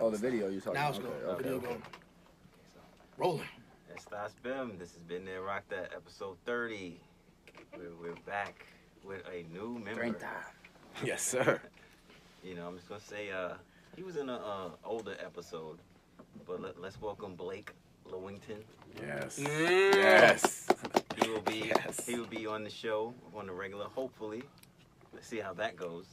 Oh, the video you're talking Now about. it's going. Okay, Video okay. going. Rolling. That's Stas Bim. This has been there. Rock that episode 30. We're back with a new member. 30. Yes, sir. You know, I'm just gonna say he was in an older episode, but let's welcome Blake Lewington. Yes. Mm. Yes. He will be Yes. he will be on the show on the regular. Hopefully, let's see how that goes.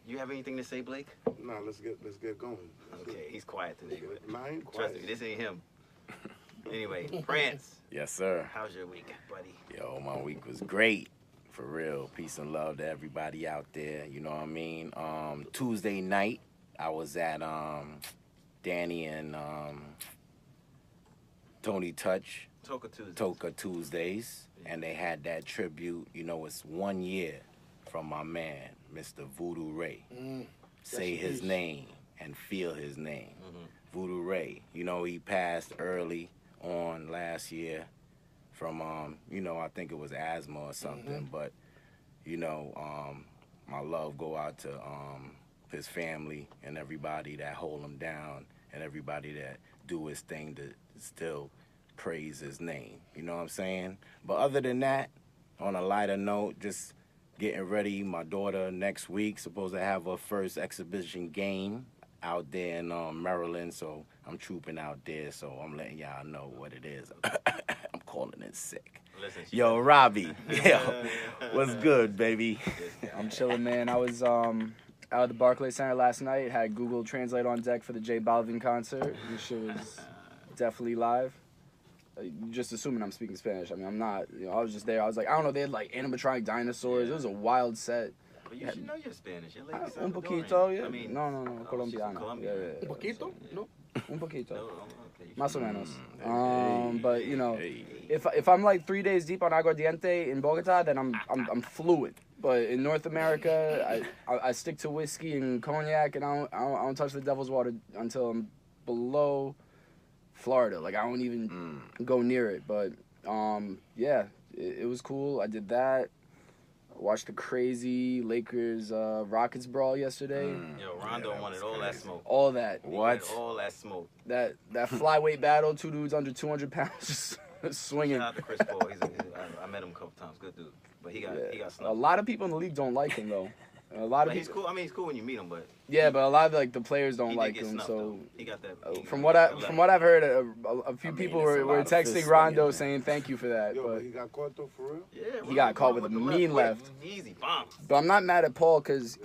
You have anything to say, Blake? Nah, let's get going. Okay, he's quiet today. But Nah, I ain't trust quiet. me, this ain't him. Anyway, Prance, Yes, sir. how's your week, buddy? Yo, my week was great. For real. Peace and love to everybody out there. You know what I mean? Tuesday night, I was at Danny and Tony Touch, Toka Tuesday. Toka Tuesdays, and they had that tribute. You know, it's 1 year from my man, Mr. Voodoo Ray. Say his name and feel his name. Voodoo Ray. You know, he passed early on last year from, you know, I think it was asthma or something. But, you know, my love go out to his family and everybody that hold him down and everybody that do his thing to still praise his name. You know what I'm saying? But other than that, on a lighter note, just getting ready. My daughter next week supposed to have her first exhibition game out there in Maryland, so I'm trooping out there, so I'm letting y'all know what it is. I'm calling it sick. Listen, Yo, Robbie. Yo, what's good, baby? I'm chilling, man. I was out at the Barclays Center last night. Had Google Translate on deck for the J Balvin concert. This shit was definitely live. Just assuming I'm speaking Spanish. I mean, I'm not. You know, I was just there. I was like, I don't know. They had like animatronic dinosaurs. It was a wild set. But you should know your Spanish. Your lady Un Salvadoran. poquito, yeah. I mean, No, oh, she's from colombiano. Colombia. Yeah. Un poquito? No. Un poquito. No, okay, you Más o should- menos. But you know, Hey. if I'm like 3 days deep on aguardiente in Bogota, then I'm fluent. But in North America, I stick to whiskey and cognac, and I don't touch the devil's water until I'm below Florida. Like I don't even go near it. But yeah, it was cool. I did that. Watched the crazy Lakers Rockets brawl yesterday. Yo, Rondo that wanted was all that crazy. smoke. All that. He What? wanted all that smoke. That flyweight battle, two dudes under 200 pounds just swinging. Shout out to Chris Paul. I met him a couple times. Good dude. But he got A snubbed. lot of people in the league don't like him though. A lot of But he's people. cool. I mean, he's cool when you meet him, but Yeah, but a lot of like the players he don't did like get him. snubbed, So though. He got that. from what I've heard, a few I mean, people it's a were lot of texting fist Rondo swinging, saying thank you for that. Yo, But but he got caught though, for real? Yeah, He got caught with a the mean quick, left. Easy bombs. But I'm not mad at Paul because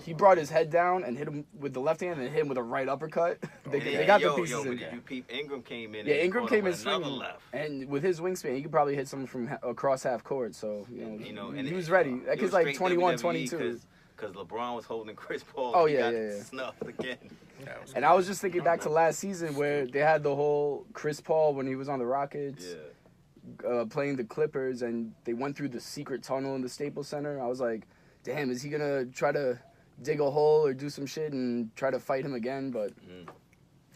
he brought his head down and hit him with the left hand and hit him with a right uppercut. They got the pieces but in. did you peep? Ingram came in. Yeah, and Ingram caught him came in with another swinging, left. and with his wingspan, he could probably hit someone from across half court. So And he was ready. That it kid's was like straight 21, WWE 22. Because LeBron was holding Chris Paul. Oh, he yeah, got yeah. snuffed again. And I was just thinking back to last season where they had the whole Chris Paul when he was on the Rockets. Yeah. Playing the Clippers, and they went through the secret tunnel in the Staples Center. I was like, damn, is he gonna try to dig a hole or do some shit and try to fight him again? But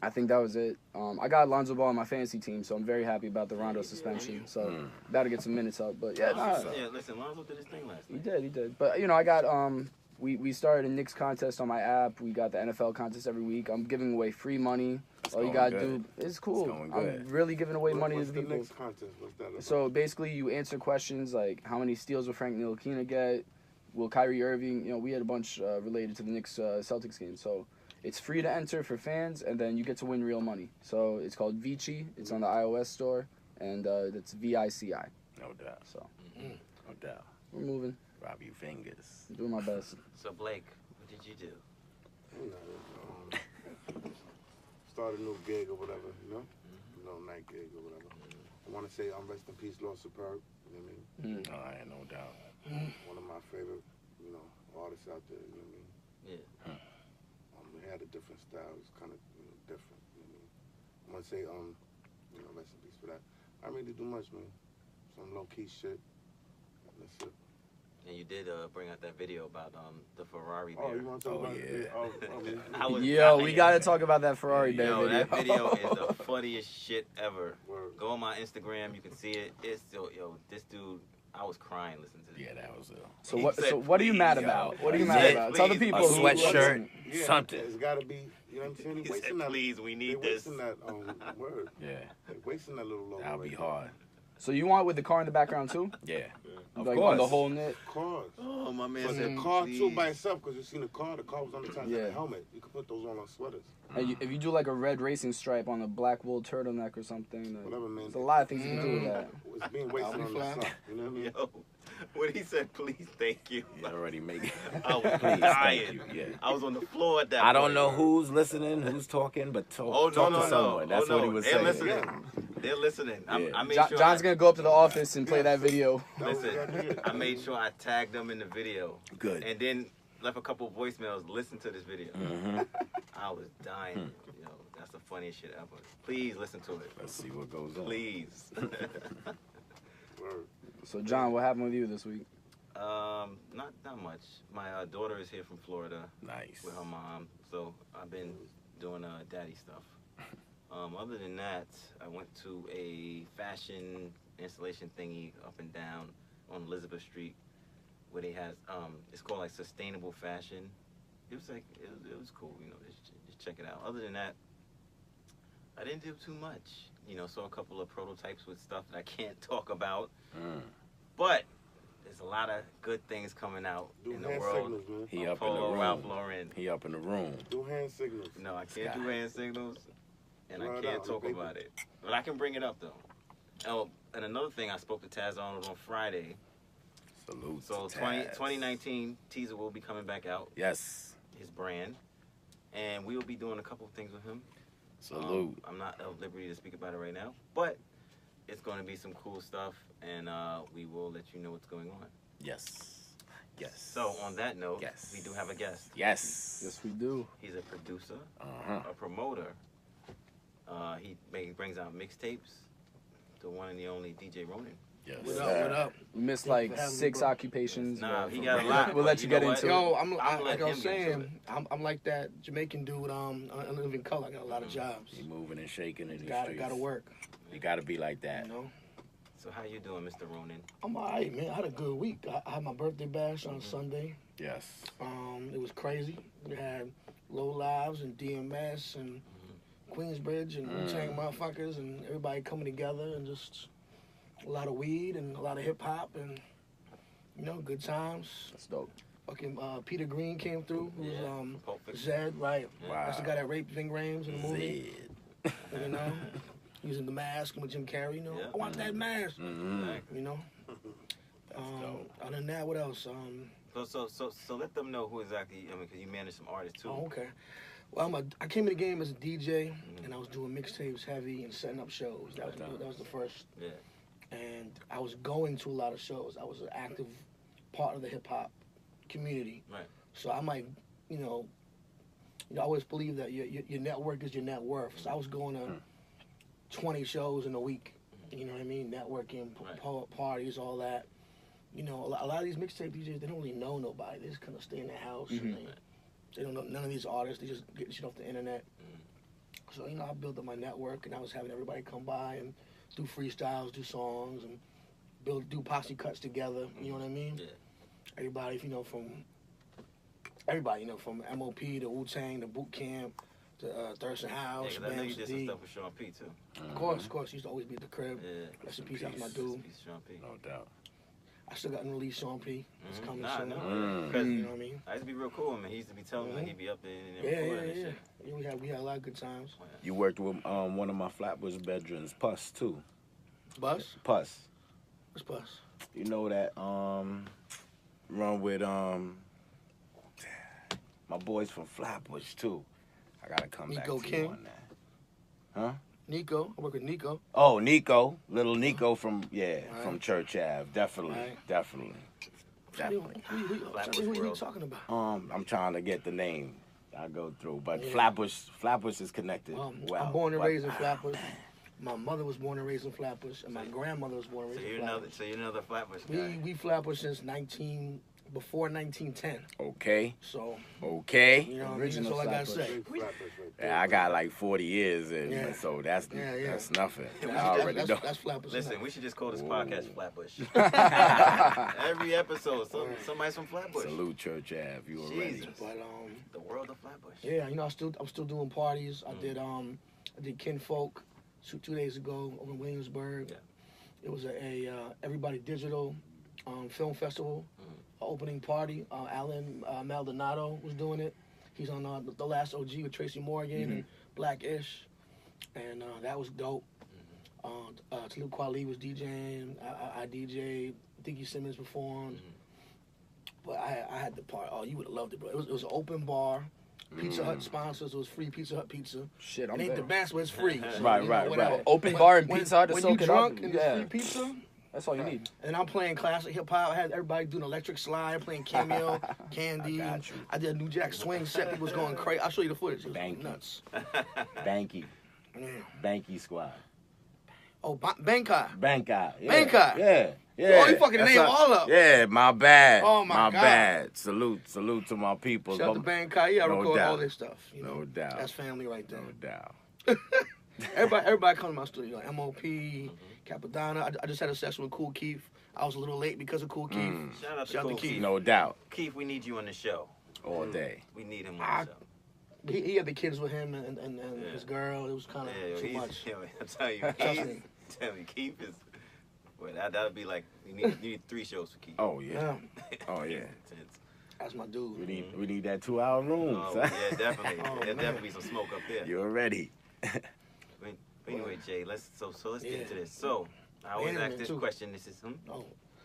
I think that was it. I got Lonzo Ball on my fantasy team, so I'm very happy about the Rondo suspension. So about to get some minutes up. But yeah, Yeah, listen, Lonzo did his thing last he night. did. But you know, I got we started a Knicks contest on my app. We got the NFL contest every week. I'm giving away free money. All you gotta do, it's cool. going good. I'm really giving away money to What's the the people. next contest? What's that about? So basically, you answer questions like how many steals will Frank Ntilikina get? Will Kyrie Irving? You know, we had a bunch related to the Knicks Celtics game. So it's free to enter for fans, and then you get to win real money. So it's called Vici. It's on the iOS store, and it's VICI. No doubt. So No doubt. we're moving. Rob your fingers. Doing my best. So, Blake, what did you do? You know, start a new gig or whatever, you know? Night gig or whatever. I want to say rest in peace, Lord Superb. You know what I mean? No, I ain't no doubt. One of my favorite, you know, artists out there. You know what I mean? Yeah. He had a different style. It was kind of different. You know what I mean? I want to say you know, rest in peace for that. I really do much, man. Some low key shit. That's it. And you did bring out that video about the Ferrari Oh, bear. you want to talk about yeah. it? I was Yo, dying. we gotta talk about that Ferrari Bear Yo, video. that video is the funniest shit ever. Word. Go on my Instagram, you can see it. It's still, this dude, I was crying listening to this. Yeah, that was So He what? said, So what are you mad "Please, about? yo." What are you He mad said, about? Tell the "Please, people. a who- sweatshirt, Yeah, something. It's got to be You know what I'm saying? He They said, wasting that. please, we They need this. wasting that word. Yeah, They wasting that little logo. that'll right be there. hard. So you want with the car in the background too? Yeah, of Like course. on the whole knit? Cars. Oh, my man But said, the car too please. by itself, because you seen the car was on the top of Yeah. the helmet. You could put those on sweaters. And if you do like a red racing stripe on a black wool turtleneck or something, Whatever, man. there's a lot of things you can do with that. It's being wasted on the fly. sun. You know what I mean? Yo, when he said, please, thank you, You already make it. I was Please, dying. thank you. Yeah. I was on the floor at that I don't point. know who's listening, who's talking, but talk, Oh, no, talk no, to someone. no. That's Oh, what he no. was They're saying. listening. They're listening. Yeah. I made sure John's I, gonna go up to the office and play that video. That was exactly Listen, it. I made sure I tagged them in the video. Good. And then left a couple voicemails. Listen to this video. Mm-hmm. I was dying. Yo, that's the funniest shit ever. Please listen to it. Let's see what goes on. Please. Word. So John, what happened with you this week? Not much. My daughter is here from Florida Nice. with her mom, so I've been doing daddy stuff. Other than that, I went to a fashion installation thingy up and down on Elizabeth Street, where they has it's called like sustainable fashion. It was like it was cool, you know. Just check it out. Other than that, I didn't do too much. You know, saw a couple of prototypes with stuff that I can't talk about, but there's a lot of good things coming out Do in the hand world. signals, man. He up in Polo, the Ralph room. Lauren. He up in the room. Do hand signals. No, I can't Sky. do hand signals, and Right I can't out, talk baby. about it. But I can bring it up though. Oh, and another thing, I spoke to Taz Arnold on Friday. Salute. So to 20, Taz. 2019 teaser will be coming back out, Yes. his brand, and we will be doing a couple of things with him. Salute. I'm not at liberty to speak about it right now, but it's going to be some cool stuff, and we will let you know what's going on. Yes. Yes. So on that note, Yes. we do have a guest. Yes. Yes, we do. He's a producer, Uh-huh. a promoter. He brings out mixtapes. The one and the only DJ Ronin. Yes. What up? What up? We missed Thanks like for having me, 6 bro. occupations. Nah, but he got a lot. We'll let you get know into what? it. Yo, I'm like let I was him get into saying, I'm like that Jamaican dude. I live in color. I got a lot of jobs. He moving and shaking in these Gotta streets. gotta work. You gotta be like that. You know. So how you doing, Mr. Ronin? I'm alright, man. I had a good week. I had my birthday bash on Sunday. Yes. It was crazy. We had Low Lives and DMS and Queensbridge and Wu-Tang motherfuckers and everybody coming together and just a lot of weed and a lot of hip hop and you know good times. That's dope. Fucking Peter Green came through. Who's Yeah, Pulp Fiction. Zed, right? Wow. That's the guy that raped Ving Rhames in the movie. Zed. You know, using the mask with Jim Carrey. You know, Yeah. I want that mask. Mm-hmm. You know. That's dope. Other than that, what else? So let them know who exactly. I mean, because you manage some artists too. Oh, okay. Well, I came in the game as a DJ, and I was doing mixtapes heavy and setting up shows. That was the first. Yeah. And I was going to a lot of shows. I was an active part of the hip hop community. Right. So I might, I always believe that your network is your net worth. So I was going to 20 shows in a week. You know what I mean? Networking, parties, all that. You know, a lot of these mixtape DJs, they don't really know nobody. They just kind of stay in their house. And they don't know none of these artists. They just get shit off the internet. So, I built up my network, and I was having everybody come by and do freestyles, do songs, and do posse cuts together. You know what I mean? Yeah. Everybody, from MOP to Wu-Tang to Boot Camp to Thurston House, Yeah, 'cause I know you Bams did D. some stuff with Sean P too. Of course, he used to always be at the crib. Yeah. Rest in peace, that's my dude. Peace, Sean P. No doubt. I still got unreleased Sean P. It's coming Nah, soon. no. Mm. Because You know what I mean? I used to be real cool with him. He used to be telling me like he'd be up there and Yeah. recording and shit. Yeah, we had a lot of good times. You worked with one of my Flatbush veterans, Puss, too. Bus? Puss. What's Bus? You know that run with my boys from Flatbush, too. I gotta come Nico back to King? you on that. Huh? Nico. I work with Nico. Oh, Nico. Little Nico from Right. from Church Ave. Definitely. Right. Definitely. What are you talking about? I'm trying to get the name. I go through, but Yeah. Flatbush is connected. well, I'm born and but- raised in Flatbush. My mother was born and raised in Flatbush, and my grandmother was born and So raised you're in another, Flatbush. so you're another Flatbush guy. We Flatbush since before 1910. Okay. So Okay. you know what I mean. Original That's all I gotta Flatbush. say. Big Flatbush right Yeah, I got like 40 years in, Yeah. so that's nothing. I That's, already that's, know. that's Flatbush. Listen, we should just call this podcast Flatbush. Every episode, somebody's from Flatbush. Salute Church Ave. You already. Jesus. But The world of Flatbush. yeah, you know, I'm still doing parties. I did Kinfolk 2 days ago over in Williamsburg. Yeah. It was a Everybody Digital film festival opening party. Alan Maldonado was doing it. He's on The Last OG with Tracy Morgan and Black-ish, and that was dope. Talib Kweli was DJing. I DJ'd. Diggy Simmons performed. But I had the part. Oh, you would have loved it, bro. It was an open bar. Pizza Hut sponsors. It was free Pizza Hut pizza. Shit, It I'm ain't the there. best, but it's free. So, Right, you know, right, whatever. right. Open bar and Pizza Hut to When soak you it up. drunk and Yeah, free pizza, that's all you need. and I'm playing classic hip hop. I had everybody doing electric slide, playing Cameo, Candy. I got you. I did a New Jack Swing set. People was going crazy. I'll show you the footage. It was Thank you. nuts. Banky. Yeah. Banky Squad. Oh, Bankai. Bankai. Yeah. Bankai. Yeah. Yeah. Oh, you fucking That's name up. all up. Yeah, my bad. Oh, my God. bad. Salute to my people. Shout out to Bankai. Yeah, I No record doubt. all this stuff. You know, No doubt. That's family right there. No doubt. Everybody come to my studio. MOP, Capadonna. I just had a session with Cool Keith. I was a little late because of Cool Keith. Shout out to Shout out Cool to Keith. Keith. No doubt. Keith, we need you on the show. All day. We need him on the show. He had the kids with him and his girl. It was kind of too much. I'm telling you, Trust Keith. me. Tell me, Keith is. Well, that'll be like you need 3 shows for Keith. Oh yeah. Yeah, Oh yeah. Intense. that's my dude. We need that 2-hour room. Oh, son. yeah, definitely. Oh, There'll man. definitely be some smoke up there. You're ready. But anyway, Jay, let's get Yeah. into this. So I always Internet, ask this too. question. This is Oh,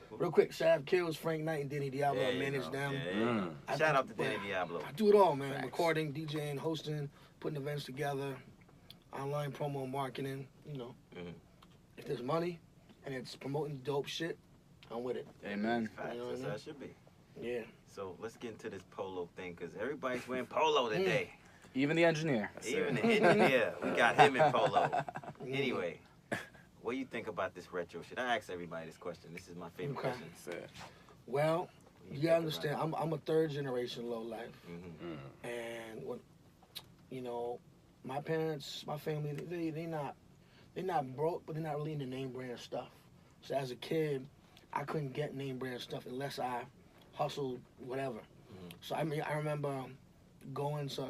real quick, Shav Kills, Frank Knight, and Denny Diablo. There I you manage go. them. Yeah, yeah. I- Shout out to but Danny Diablo. I do it all, man. Facts. Recording, DJing, hosting, putting events together, online promo, marketing. You know, if there's money and it's promoting dope shit, I'm with it. Amen. Facts, You know what that's I how mean? it should be. Yeah. So let's get into this polo thing because everybody's wearing polo today. Even the engineer. Even the engineer, we got him in polo. Anyway, what do you think about this retro shit? I ask everybody this question. This is my favorite Okay. question. So, Well, What do you think gotta understand. about I'm a third generation low life, it? and when, you know, my parents, my family, they're not broke, but they're not really into name brand stuff. So as a kid, I couldn't get name brand stuff unless I hustled whatever. So I mean, I remember going to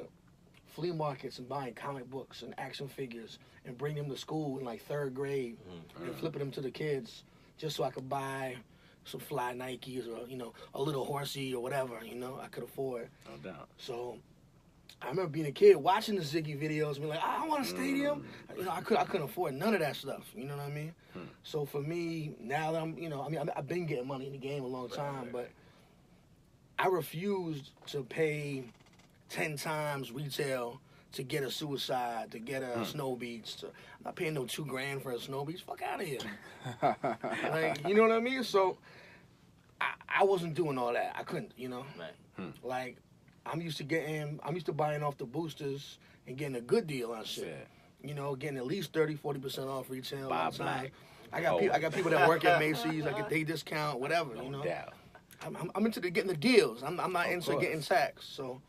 flea markets and buying comic books and action figures and bringing them to school in like 3rd grade and flipping them to the kids just so I could buy some fly Nikes or, you know, a little horsey or whatever, you know, I could afford. no doubt. So I remember being a kid watching the Ziggy videos and being like, I want a stadium. You know, I couldn't afford none of that stuff. You know what I mean? So for me, now that I'm, you know, I mean, I've been getting money in the game a long time, but I refused to pay 10 times retail to get a Suicide, to get a Snow Beach. I'm not paying no $2,000 for a Snow Beach. Fuck out of here. Like, you know what I mean? So I wasn't doing all that. I couldn't, you know? Right. Like, I'm used to buying off the boosters and getting a good deal on shit. Shit. You know, getting at least 30-40% off retail. Buy all the time. black. I got people that work at Macy's. I get day discount, whatever. You No know, doubt. I'm into getting the deals. I'm not into course. getting taxed. So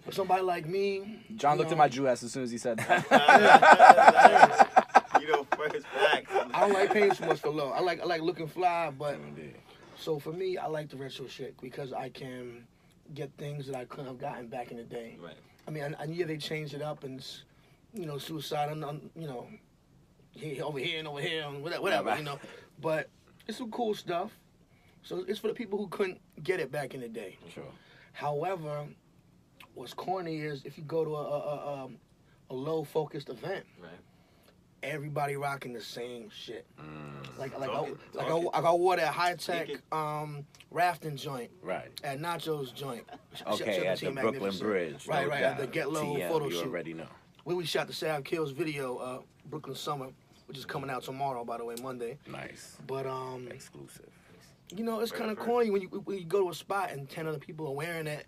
for somebody like me, John you looked know, at my dress as soon as he said that. You know, first facts. I don't like paying too much for low. I like looking fly, but Indeed. so for me, I like the retro shit because I can get things that I couldn't have gotten back in the day. Right. I mean, I yeah, they changed it up and it's, you know, Suicide and you know, over here and over here and whatever, you know. But it's some cool stuff. So it's for the people who couldn't get it back in the day. Sure. However, what's corny is if you go to a low focused event, Right. everybody rocking the same shit. Like Talk I wore that high tech Speak it. rafting joint Right. at Nacho's joint. Okay, at the Team Brooklyn Magnificent. Bridge. Right, no right, doubt. at the Get Low TM, photo you shoot. already know. Where we shot the Sav Kills video, Brooklyn Summer, which is coming out tomorrow, by the way, Monday. Nice. But Exclusive. you know, it's Very kind of first. corny when you go to a spot and 10 other people are wearing it.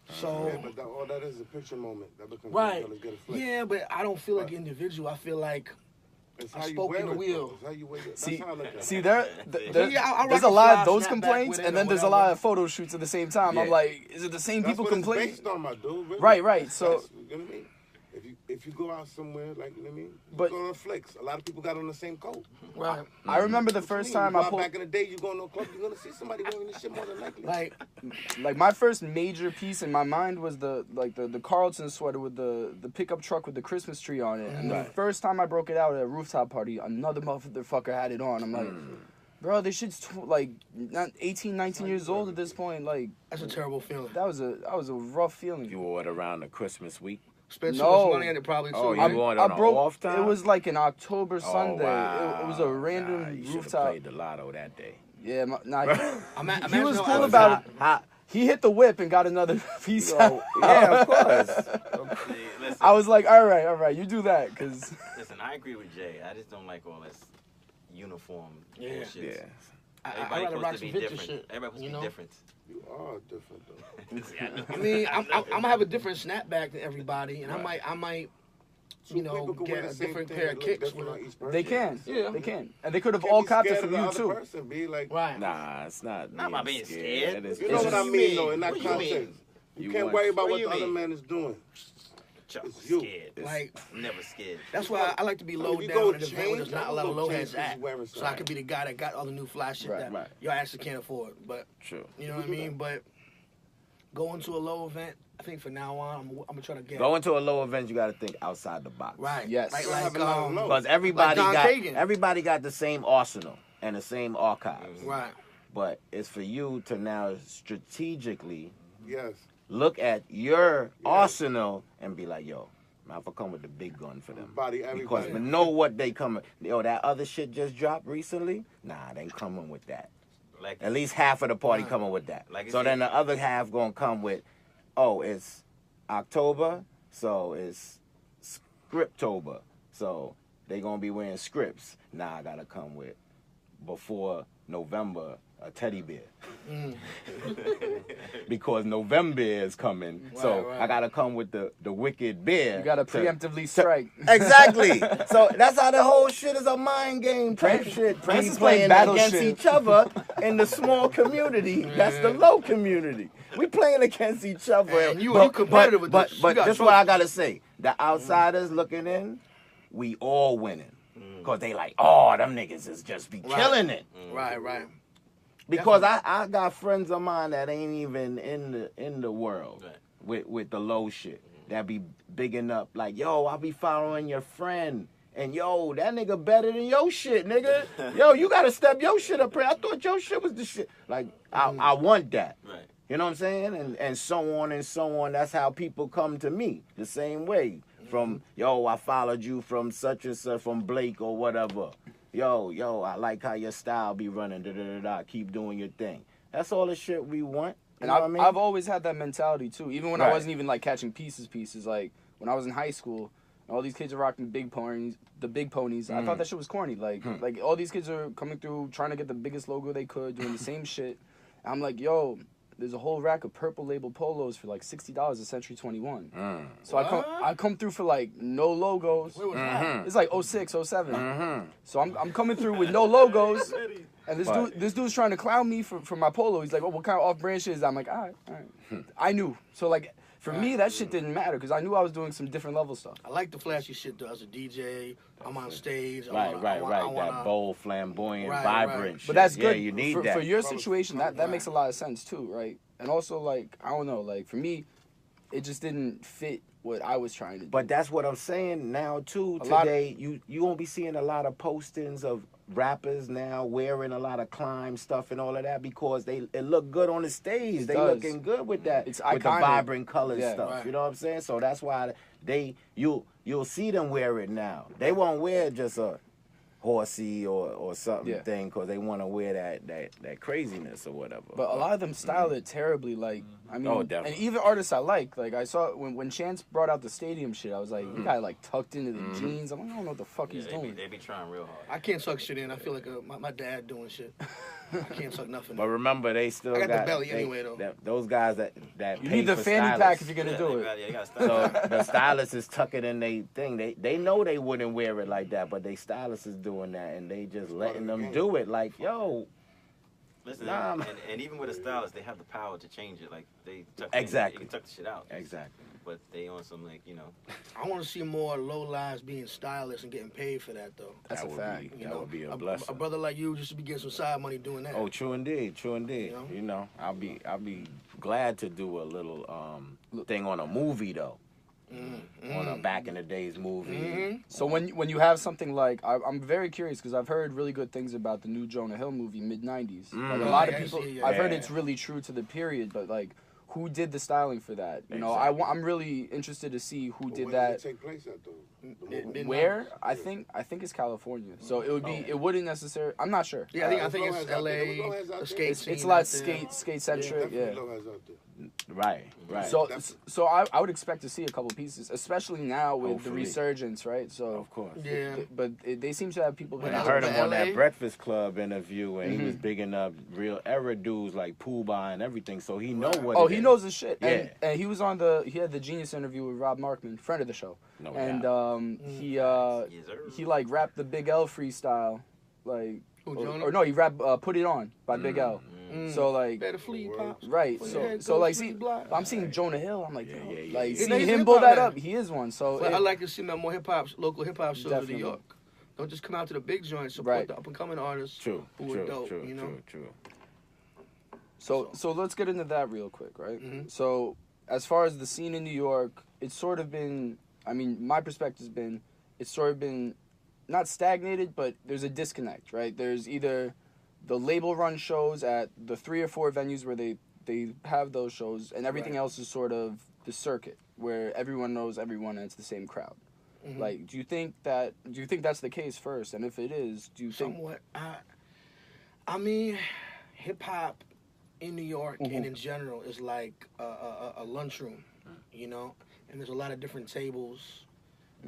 So Yeah, but all that is a picture moment. That becomes right, let's get a flick. yeah, but I don't feel like an individual. I feel like It's I how you spoke wear in the it, wheel. though. It's how you wear it. That's See, how I look at it. see, Yeah, I there's rock a lot a of those snapback complaints, with it and or then there's a whatever. lot of photo shoots at the same time. I'm Yeah. like, is it the same That's people what complaining? it's based on, my dude. Really. Right. So That's, you know what I mean? you go out somewhere, like, you know what I mean? But- You go on flicks. A lot of people got on the same coat. Right. I remember the What you first mean? time You I go out pulled, back in the day, you go to a club, you're gonna see somebody wearing this shit more than likely. Like, my first major piece in my mind was the Carlton sweater with the pickup truck with the Christmas tree on it. And the first time I broke it out at a rooftop party, another motherfucker had it on. I'm like, bro, this shit's like not 18, 19 years old at this point. Like, that's a terrible feeling. that was a rough feeling. You wore it around the Christmas week? Spend so No. much money on it probably too. Oh, you right? wore it on an off time? It was like an October Sunday. Wow. It was a random Nah, you should've rooftop. played the lotto that day. Yeah, he was Imagine cool how- about it. Hot. He hit the whip and got another piece out. Yeah, of course. See, listen, I was like, all right, you do that, cause listen, I agree with Jay. I just don't like all this uniform Yeah. bullshit. Yeah. I'd Everybody rather rock supposed to some be vintage different. shit. Everybody supposed you to know? be different. You are different, though. See, I know. I mean, I'm gonna have a different snapback than everybody, and Right. I might, Two you know, people could wear get the a same different thing pair of and look kicks. different on each person. they can, Yeah. they can, and they could have Can't all be copped it scared from of the you other too. Person, be like, Right. Nah, it's not. Not about being scared. It is, you know it's what I just- mean, though, in that What do you mean? context. You You can't want- worry about What what do you the other mean? man is doing. Chuck, It's you. scared. Like, I'm never scared. that's why I like to be I mean, low if you down go in an event where there's change, not a I lot of would low go heads change 'cause at. you wearing So I could be the guy that got all the new fly shit Right, that right. your actually can't afford. But True. you know what I mean? But going to a low event, I think for now on, I'm gonna try to get Going to a low event, you got to think outside the box. right. Yes. Like, You don't have a lot of low. Because everybody Don got Kagan. everybody got the same arsenal and the same archives. right. But it's for you to now strategically Yes. look at your arsenal and be like, yo, I'm gonna come with the big gun for them. Body Because everybody. we know what they coming. Yo, that other shit just dropped recently. Nah, they ain't coming with that. Like, At least half of the party coming with that. Like I So said- then the other half gonna come with, oh, it's October, so it's Scriptober. So they gonna be wearing scripts. Nah, I gotta come with before November a teddy bear. Because November is coming. so right. I gotta come with the wicked bear. You gotta to- preemptively strike. Exactly. So that's how the whole shit is a mind game type shit. Prince We is playing playing against Battleship. each other in the small community. That's the low community. We playing against each other. And you competitive with but, this. But You got this is what I trophies. gotta say. The outsiders looking in, we all winning. Cause they like, oh, them niggas is just be killing it. Right. Right. Because I got friends of mine that ain't even in the world Right. with the low shit. That be bigging up like, yo, I be following your friend. And yo, that nigga better than your shit, nigga. Yo, you gotta step your shit up here. I thought your shit was the shit. Like, I want that. right. You know what I'm saying? And so on and so on. That's how people come to me. The same way. From, yo, I followed you from such and such, from Blake or whatever. Yo, I like how your style be running. Da-da-da-da. Keep doing your thing. That's all the shit we want. You And know what I mean? I've always had that mentality too. Even when I Right. wasn't even like catching pieces. Like when I was in high school, all these kids are rocking the big ponies. I thought that shit was corny. Like all these kids are coming through trying to get the biggest logo they could, doing the same shit. And I'm like, yo, there's a whole rack of purple label polos for like $60 at Century 21. So I come through for like no logos. Where was that? It's like 06, 07. So I'm coming through with no logos. And this dude's trying to clown me for my polo. He's like, oh, what kind of off-brand shit is that? I'm like, all right. I knew. So like, for me, that shit didn't matter because I knew I was doing some different level stuff. I like the flashy shit though. As a DJ, I'm on stage. Right. I wanna, That bold, flamboyant, Right, vibrant right. shit. But that's good. Yeah, you need for, that. for your situation. That makes a lot of sense too, right? And also, like, I don't know, like for me, it just didn't fit what I was trying to do. But that's what I'm saying now too. A lot of- Today, you won't be seeing a lot of postings of rappers now wearing a lot of climb stuff and all of that because it look good on the stage. It They does. looking good with that, It's with the iconic. vibrant colors Yeah. stuff. Right. You know what I'm saying? So that's why you'll see them wear it now. They won't wear just a horsey or something Yeah. thing because they want to wear that craziness or whatever. But a lot of them style it terribly. Like, I mean, Oh, and definitely. even artists I like I saw when Chance brought out the stadium shit, I was like, he got like tucked into the jeans. I'm like, I don't know what the fuck he's They doing. be trying real hard. I can't suck shit in. I feel like my dad doing shit. I can't suck nothing But in. remember, they still I got the got belly anyway, though. those guys that You pay need the for fanny stylists. pack if you're gonna do it. You gotta So stop. the stylist is tucking in they thing. They know they wouldn't wear it like that, but they stylist is doing that, and they just letting them do it. Like, yo, Listen, Nah, and even with a stylist, they have the power to change it. Like they tuck Exactly. You can tuck the shit out. exactly. but they on some like I want to see more low lives being stylists and getting paid for that though. That's a fact. That would be a blessing. A brother like you just to be getting some side money doing that. Oh, true indeed, true indeed. You know, I'll be glad to do a little thing on a movie though. On a back in the days movie. So when you have something like I'm very curious because I've heard really good things about the new Jonah Hill movie mid '90s. Like a lot of people, I've heard it's really true to the period, but like who did the styling for that? You know, I'm really interested to see who did that. Did it take place at though? Where? I think it's California. So it would be it wouldn't necessarily. I'm not sure. Yeah, I think it's L.A. The skate scene. It's a lot skate centric. Yeah. Right. So I would expect to see a couple pieces, especially now with the resurgence, right? So of course. Yeah. But they seem to have people. I heard him on that Breakfast Club interview, and he was bigging up real era dudes like Pooh Bah and everything. So he know what. Oh, he knows his shit. Yeah. And he was he had the Genius interview with Rob Markman, friend of the show. No and doubt. He like rapped the Big L freestyle, like or no, he rapped Put It On by Big L. So like better flee, pops. Right. So like I'm seeing Jonah Hill. I'm like, like He's seeing a him hip blow hop that man. up. He is one. So I like to see more local hip hop shows in New Definitely. York. Don't just come out to the big joints. Support the up and coming artists. True. Who are dope. True. You know. True. So let's get into that real quick, right? So as far as the scene in New York, it's sort of been. I mean, my perspective has been, it's sort of been, not stagnated, but there's a disconnect, right? There's either the label run shows at the 3 or 4 venues where they have those shows, and everything else is sort of the circuit where everyone knows everyone and it's the same crowd. Like, do you think that's the case first? And if it is, do you think? Somewhat. I mean, hip hop in New York and in general is like a lunchroom, you know, and there's a lot of different tables.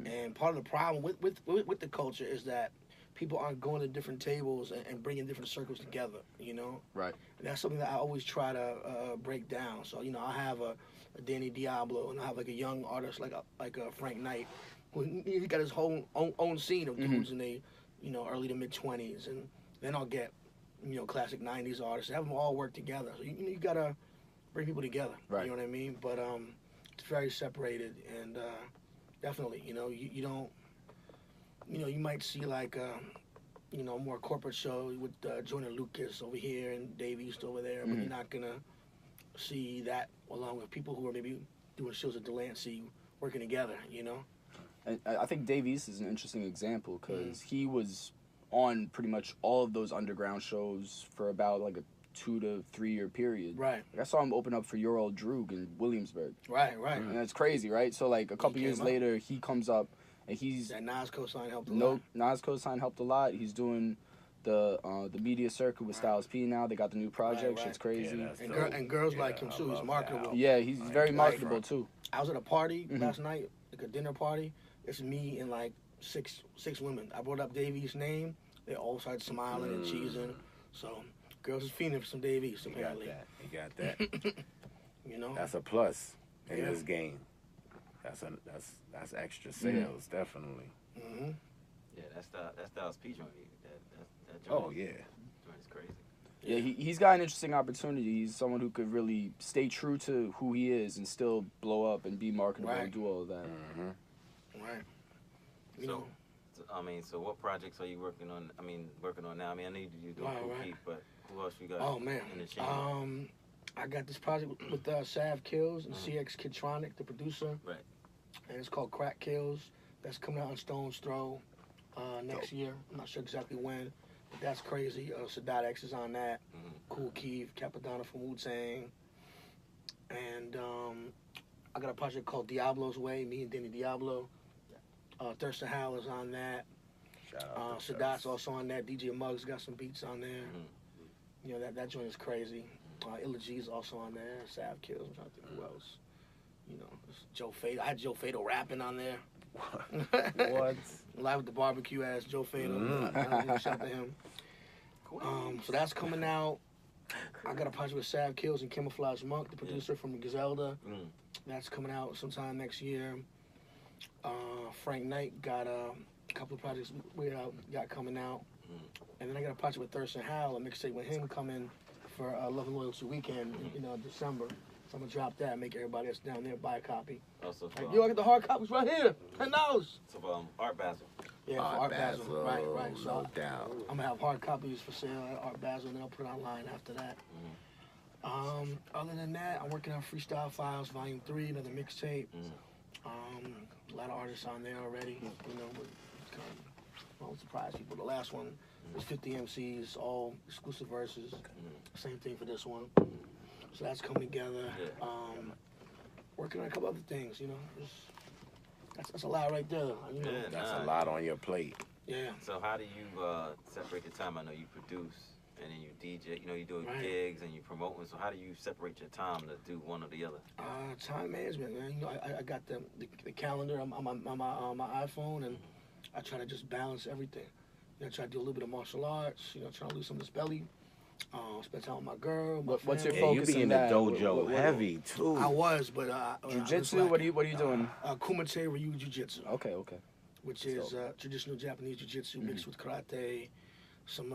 And part of the problem with the culture is that people aren't going to different tables and bringing different circles together, you know? Right. And that's something that I always try to break down. So, you know, I have a Danny Diablo, and I have like a young artist like a Frank Knight, who he got his whole own scene of dudes in the, you know, early to mid-20s. And then I'll get, you know, classic 90s artists, have them all work together. So, you got to bring people together, right. You know what I mean? But it's very separated, and definitely, you know, you don't, you know, you might see like, you know, more corporate show with Joyner Lucas over here and Dave East over there, but you're not going to see that along with people who are maybe doing shows at Delancey working together, you know? And I think Dave East is an interesting example because he was on pretty much all of those underground shows for about like a 2 to 3 year period. Right. Like I saw him open up for Your Old Droog in Williamsburg. Right. And that's crazy, right? So like a couple years later, he comes up and he's that Nas cosign helped a lot. Nas cosign helped a lot. He's doing the media circuit with Styles P now. They got the new project. Shit's crazy. Yeah, and girls like him too. He's marketable. Yeah, he's very marketable too. I was at a party last night, like a dinner party. It's me and like six women. I brought up Davey's name. They all started smiling and cheesing. So girls is fiending for some Dave East, apparently. You got that. You know? That's a plus in this game. That's extra sales, definitely. Yeah, that Styles P joint. That joint. Oh yeah. Joint is crazy. Yeah, he's got an interesting opportunity. He's someone who could really stay true to who he is and still blow up and be marketable and do all of that. Right. So what projects are you working on? Working on now. I know you do Cool Keith, but who else you got? Oh man. In the chamber? I got this project with Sav Kills and CX Kidtronic, the producer. Right. And it's called Crack Kills. That's coming out on Stone's Throw next year. I'm not sure exactly when, but that's crazy. Sadat X is on that. Cool Keith, Capadonna from Wu-Tang. And I got a project called Diablo's Way, me and Danny Diablo. Thurston Howell is on that. Sadat's also on that. DJ Muggs got some beats on there. You know, that joint is crazy. Illa G's also on there. Sav Kills. I'm trying to think who else. You know, Joe Fado. I had Joe Fado rapping on there. What? Live with the Barbecue as Joe Fado. Shout out to him. So that's coming out. I got a project with Sav Kills and Camouflage Monk, the producer from Griselda. That's coming out sometime next year. Frank Knight got a couple of projects we got coming out. And then I got a project with Thurston Howell, a mixtape with him coming for Love and Loyalty Weekend in December. So I'm gonna drop that and make everybody that's down there buy a copy. Also, for, Like, yo, I got the hard copies right here. $10. So, Art Basel. Yeah, for Art Basel. Right. So No doubt. I'm gonna have hard copies for sale at Art Basel, and then I'll put it online after that. Other than that, I'm working on Freestyle Files Volume 3, another mixtape. A lot of artists on there already. You know, but it's kind of won't surprise people. The last one was 50 MCs, all exclusive verses. Same thing for this one. So that's coming together. Working on a couple other things. You know, that's a lot right there. You know, That's a lot on your plate. yeah. So how do you separate the time? I know you produce and then you DJ. You know, you do gigs and you promoting. So how do you separate your time to do one or the other? Time management, man. You know, I got the calendar on my iPhone, and I try to just balance everything. You know, I try to do a little bit of martial arts. You know, try to lose some of this belly. Spend time with my girl. What's your family. You focus be in the that? dojo What- heavy too. I was, but Jiu-jitsu? What are you doing? Kumite Ryu Jiu-Jitsu, Okay. which is traditional Japanese jiu-jitsu mixed with karate, some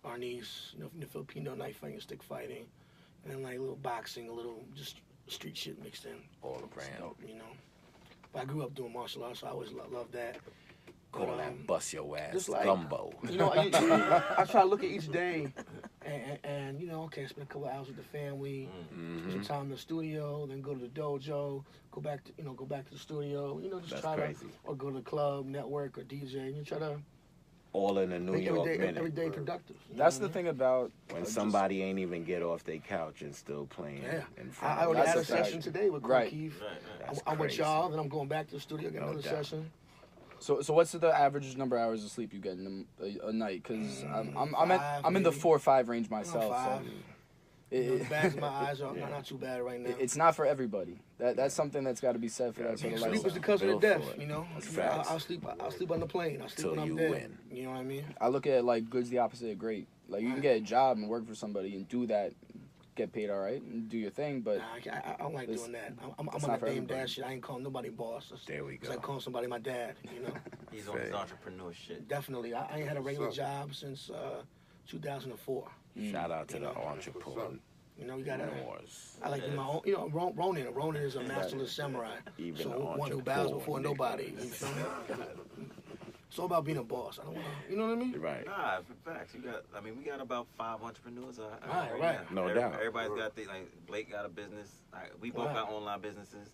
arnis, you know, from the Filipino knife fighting, stick fighting, and then like a little boxing, a little just street shit mixed in. All the brand. You know, but I grew up doing martial arts, so I always loved that. Call that bust your ass just like- gumbo. You know, I try to look at each day, and you know, okay, spend a couple hours with the family, some time in the studio, then go to the dojo, go back to the studio. You know, just That's try crazy. or go to the club, network, or DJ, and you try to All in a New make York every minute. day productive. You That's know the what thing about When somebody ain't even get off their couch and still playing Yeah. in I front I of already That's had a a fact. session today with Right. Keith. That's I'm with crazy. y'all, then I'm going back to the studio, get No another doubt. session. So what's the average number of hours of sleep you get in a night? Because I'm in the maybe. 4 or 5 range myself. Five. So You know, it, the bags of my eyes are not too bad right now. it's not for everybody. That's something that's got to be said for that sort of Sleep lifestyle. is the cousin of Built death, for it. you know. That's You know, facts. I'll sleep on the plane. I'll sleep Till when I'm you dead. win. You know what I mean? I look at like good's the opposite of great. Like you can get a job and work for somebody and do that, get paid all right and do your thing, but Nah, I don't like It's- doing that. I'm it's on not the for name everybody. dad shit. I ain't calling nobody boss. There we It's go. like calling somebody my dad, you know. He's on his Fair. entrepreneur shit. Definitely. I ain't had a regular job since 2004. Shout out to You the know, entrepreneurs. You know, you gotta. I like my own. You know, Ronin. Ronin is a masterless samurai. Even So the one who bows entrepreneur, before nigga. nobody. You feel me? It's all about being a boss. I don't want to. You know what I mean? Right. Nah, for facts. We got about 5 entrepreneurs. Right. No doubt. Everybody's got like Blake got a business. We both Right. got online businesses.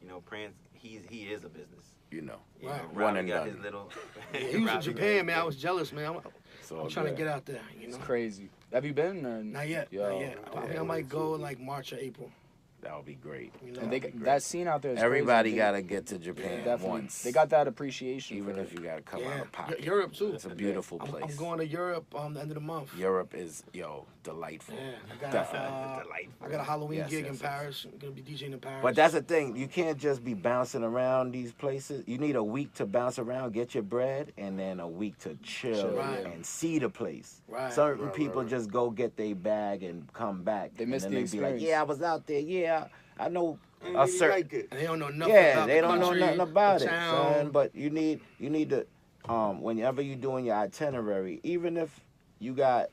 You know, Prince, he is a business. You know. You Right. know, One Robbie and got done. his little. Yeah, he was in Robbie Japan, got- man. I was jealous, man. So I'm trying to get out there. You know. it's crazy. Have you been? Or? Not yet. Yo, Not yet. I think I might go in like March or April. That would be great. You know. And that scene out there is Everybody crazy. got to get to Japan Definitely. once. They got that appreciation. Even for if it. you got to come yeah. out of pocket. Europe too. It's a beautiful place. I'm going to Europe the end of the month. Europe is, delightful. Yeah, I got Definitely delightful. I got a Halloween Yes, gig yes, in yes. Paris. I'm gonna be DJing in Paris. But that's the thing. You can't just be bouncing around these places. You need a week to bounce around, get your bread, and then a week to chill Right. and see the place. Right. Certain Right, people right. just go get their bag and come back. They miss and the then they be like, experience. yeah, I was out there. Yeah, I know And a really certain. like it. And they don't know nothing Yeah, about they the don't know country, nothing about the it, town. son. But you need to, whenever you're doing your itinerary, even if you got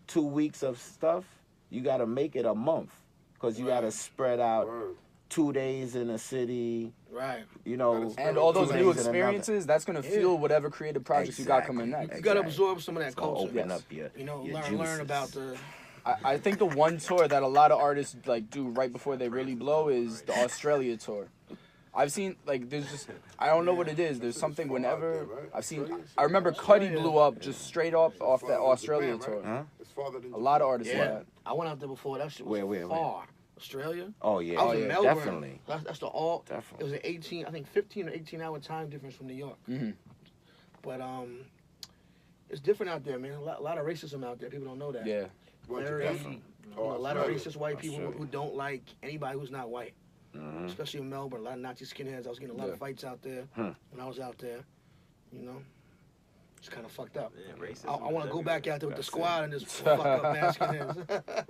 2 weeks of stuff, you got to make it a month, because you got to Right. spread out Word. 2 days in a city. Right. And all those 2 new days in another. experiences, that's gonna Yeah. fuel whatever creative projects you got Exactly. coming next. You gotta Exactly. absorb some of that It's gonna culture. open Yes. up your You know, your learn juices. about the. I think the one tour that a lot of artists like do right before they really blow is the Australia tour. I've seen like there's just I don't know what it is. There's something whenever I've seen. I remember Cuddy blew up just straight up off that Australia tour. Huh? It's farther than A lot of artists like Yeah, that. I went out there before. That shit was Where? far. Australia. Oh yeah, I was in yeah, Melbourne. definitely. That's the all. It Definitely. was an 18, I think 15 or 18-hour time difference from New York. Mhm. But it's different out there, man. A lot of racism out there. People don't know that. Yeah. Very, Definitely. a lot of racist white people Australia. who don't like anybody who's not white. Mhm. Especially in Melbourne, a lot of Nazi skinheads. I was getting a lot Yeah. of fights out there Hmm. when I was out there. You know, it's kind of fucked up. Yeah, racism I want to go back out there with the That's squad and just fuck up mad skinheads.